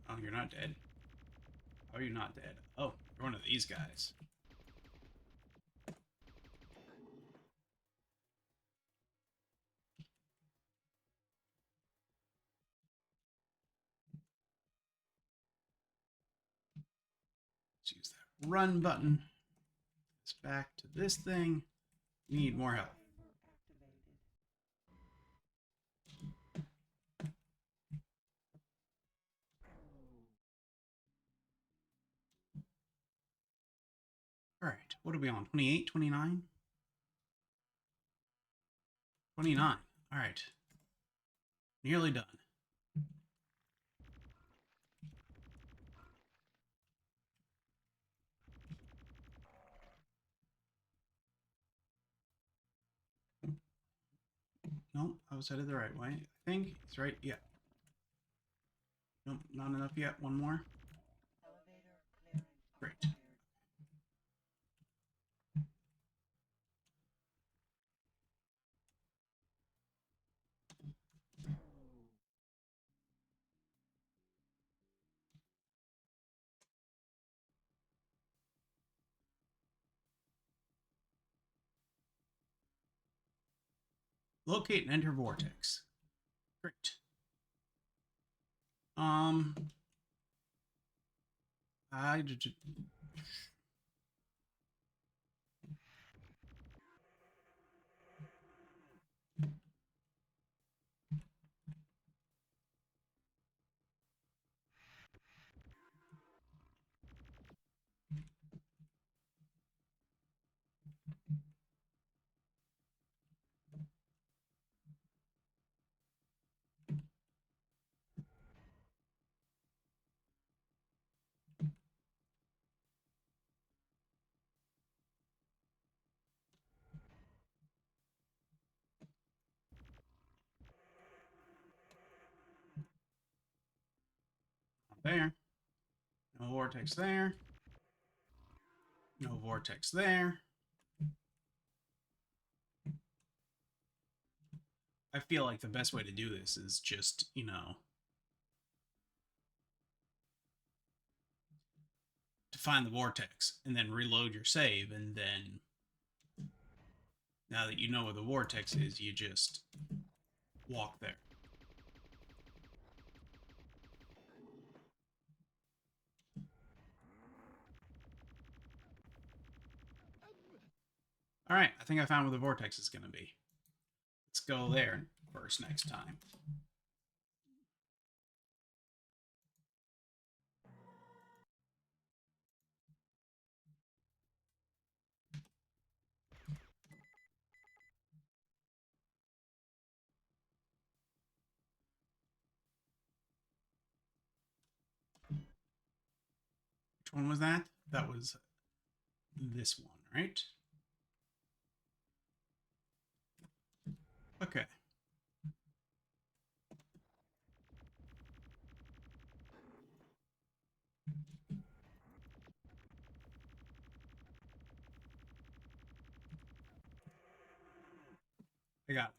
S1: Oh, you're not dead. How are you not dead? Oh, you're one of these guys. Let's use that run button. Let's back to this thing. We need more health.
S2: Chamber activated.
S1: All right, what are we on? 28, 29? 29. All right. Nearly done. Nope, I was headed the right way. I think it's right. Yeah. Nope, not enough yet. One more.
S2: Elevator clearance
S1: Great.
S2: acquired.
S1: Locate and enter vortex. Great. Um, I there. No vortex there. No vortex there. I feel like the best way to do this is just, to find the vortex and then reload your save, and then now that you know where the vortex is, you just walk there. All right, I think I found where the vortex is going to be. Let's go there first next time. Which one was that? That was this one, right? Okay. I got it.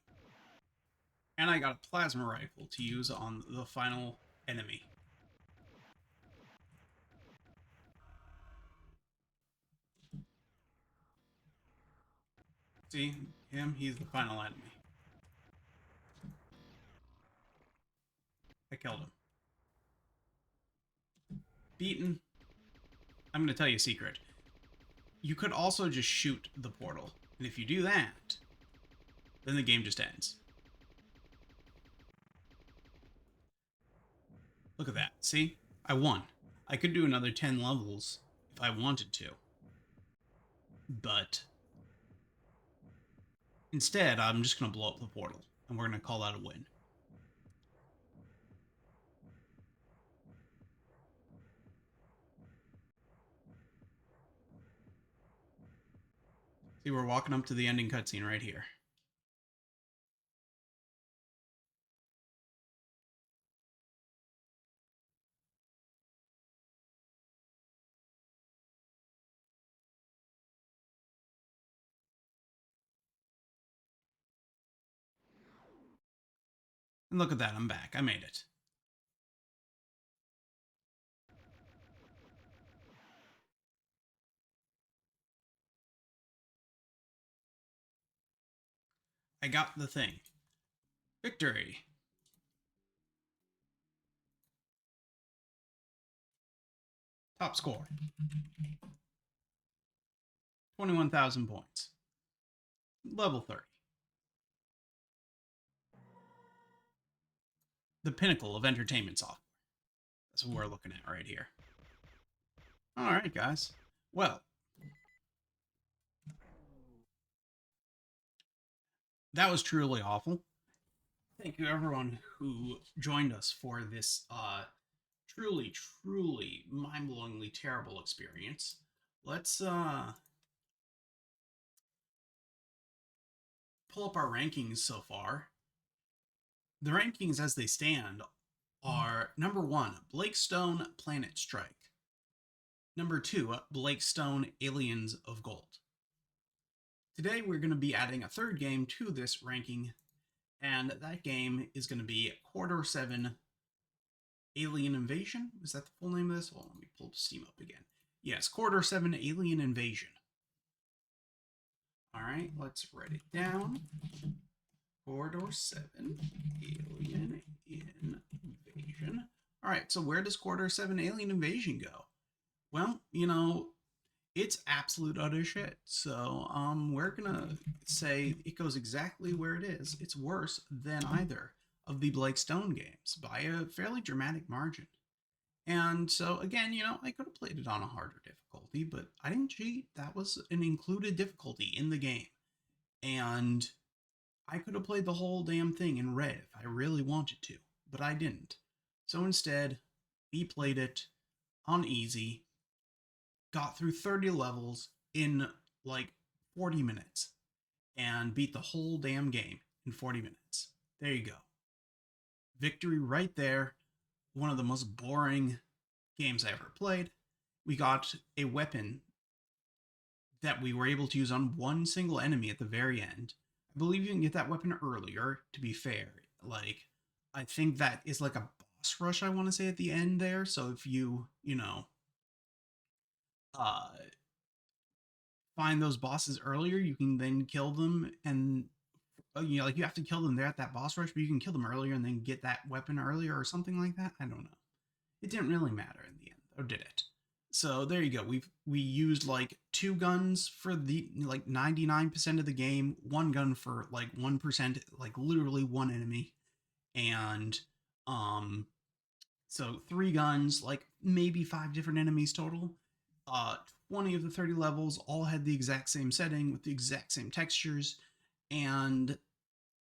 S1: And I got a plasma rifle to use on the final enemy. See him? He's the final enemy. I killed him. Beaten. I'm going to tell you a secret. You could also just shoot the portal. And if you do that, then the game just ends. Look at that. See? I won. I could do another 10 levels if I wanted to. But instead, I'm just going to blow up the portal. And we're going to call that a win. See, we're walking up to the ending cutscene right here. And look at that, I'm back. I made it. I got the thing. Victory. Top score. 21,000 points. Level 30. The pinnacle of entertainment software. That's what we're looking at right here. Alright, guys. Well, that was truly awful. Thank you everyone who joined us for this truly, truly mind-blowingly terrible experience. Let's pull up our rankings so far. The rankings as they stand are number 1, Blake Stone, Planet Strike. Number 2, Blake Stone, Aliens of Gold. Today we're going to be adding a third game to this ranking, and that game is going to be Corridor 7 Alien Invasion. Is that the full name of this? Hold on, let me pull Steam up again. Yes, Corridor 7 Alien Invasion. Alright, let's write it down. Corridor 7 Alien Invasion. Alright, so where does Corridor 7 Alien Invasion go? Well, you know, it's absolute utter shit. So, we're gonna say it goes exactly where it is. It's worse than either of the Blake Stone games by a fairly dramatic margin. And so, again, you know, I could have played it on a harder difficulty, but I didn't cheat. That was an included difficulty in the game. And I could have played the whole damn thing in red if I really wanted to, but I didn't. So instead, we played it on easy, got through 30 levels in like 40 minutes, and beat the whole damn game in 40 minutes. There you go. Victory right there. One of the most boring games I ever played. We got a weapon that we were able to use on one single enemy at the very end. I believe you can get that weapon earlier, to be fair. Like, I think that is like a boss rush, I want to say, at the end there. So if you know, uh, find those bosses earlier, you can then kill them. And, you know, like you have to kill them there at that boss rush, but you can kill them earlier and then get that weapon earlier or something like that. I don't know. It didn't really matter in the end, or did it? So there you go. We used like 2 guns for the like 99% of the game, 1 gun for like 1%, like literally 1 enemy, and um, so 3 guns, like maybe 5 different enemies total. 20 of the 30 levels all had the exact same setting with the exact same textures, and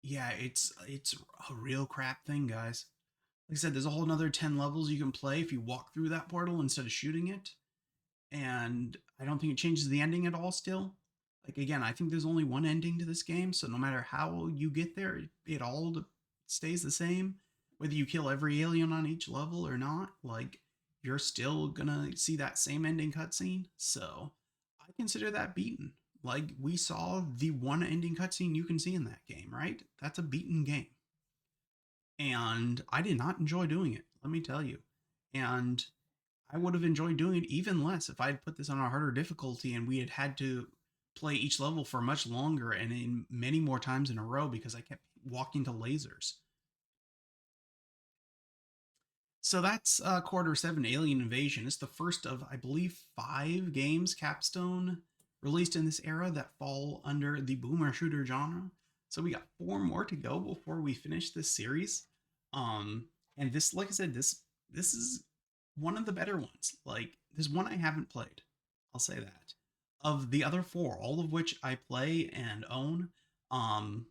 S1: yeah, it's a real crap thing, guys. Like I said, there's a whole another 10 levels you can play if you walk through that portal instead of shooting it. And I don't think it changes the ending at all still. Like, again, I think there's only one ending to this game, so no matter how you get there, it all stays the same. Whether you kill every alien on each level or not, like, you're still gonna see that same ending cutscene. So I consider that beaten. Like, we saw the one ending cutscene you can see in that game, right? That's a beaten game. And I did not enjoy doing it, let me tell you. And I would have enjoyed doing it even less if I had put this on a harder difficulty and we had to play each level for much longer and in many more times in a row because I kept walking to lasers. So that's Quarter 7 Alien Invasion. It's the first of, I believe, 5 games Capstone released in this era that fall under the Boomer Shooter genre. So we got 4 more to go before we finish this series. And this, like I said, this is one of the better ones. Like, there's one I haven't played. I'll say that. Of the other 4, all of which I play and own, um,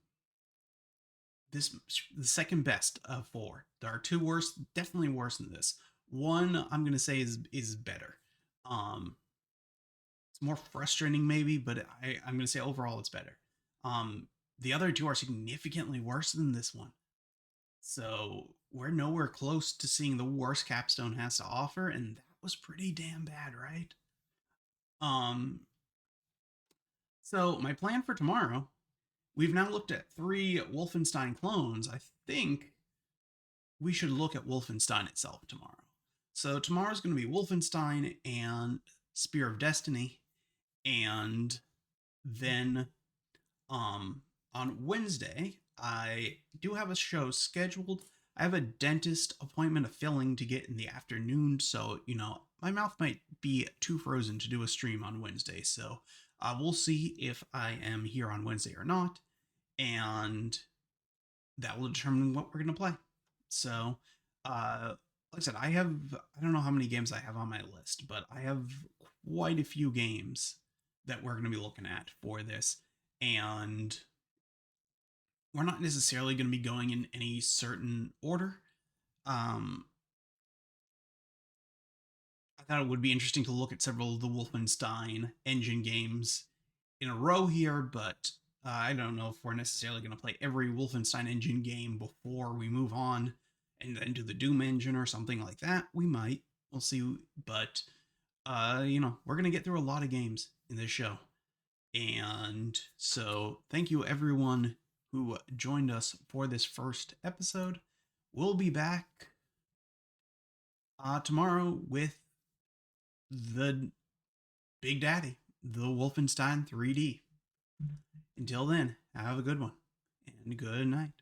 S1: this the second best of 4. There are 2 worse, definitely worse than this. One I'm gonna say is better. Um, it's more frustrating maybe, but I'm gonna say overall it's better. The other 2 are significantly worse than this one. So we're nowhere close to seeing the worst Capstone has to offer, and that was pretty damn bad, right? Um, so my plan for tomorrow, we've now looked at 3 Wolfenstein clones. I think we should look at Wolfenstein itself tomorrow. So tomorrow's going to be Wolfenstein and Spear of Destiny, and then on Wednesday I do have a show scheduled. I have a dentist appointment, a filling to get in the afternoon, so my mouth might be too frozen to do a stream on Wednesday. So we'll see if I am here on Wednesday or not, and that will determine what we're going to play. So, like I said, I don't know how many games I have on my list, but I have quite a few games that we're going to be looking at for this. And we're not necessarily going to be going in any certain order. I thought it would be interesting to look at several of the Wolfenstein engine games in a row here, but I don't know if we're necessarily going to play every Wolfenstein engine game before we move on and then do the Doom engine or something like that. We might. We'll see. But, we're going to get through a lot of games in this show. And so thank you everyone who joined us for this first episode. We'll be back tomorrow with the Big Daddy, the Wolfenstein 3D. Until then, have a good one and good night.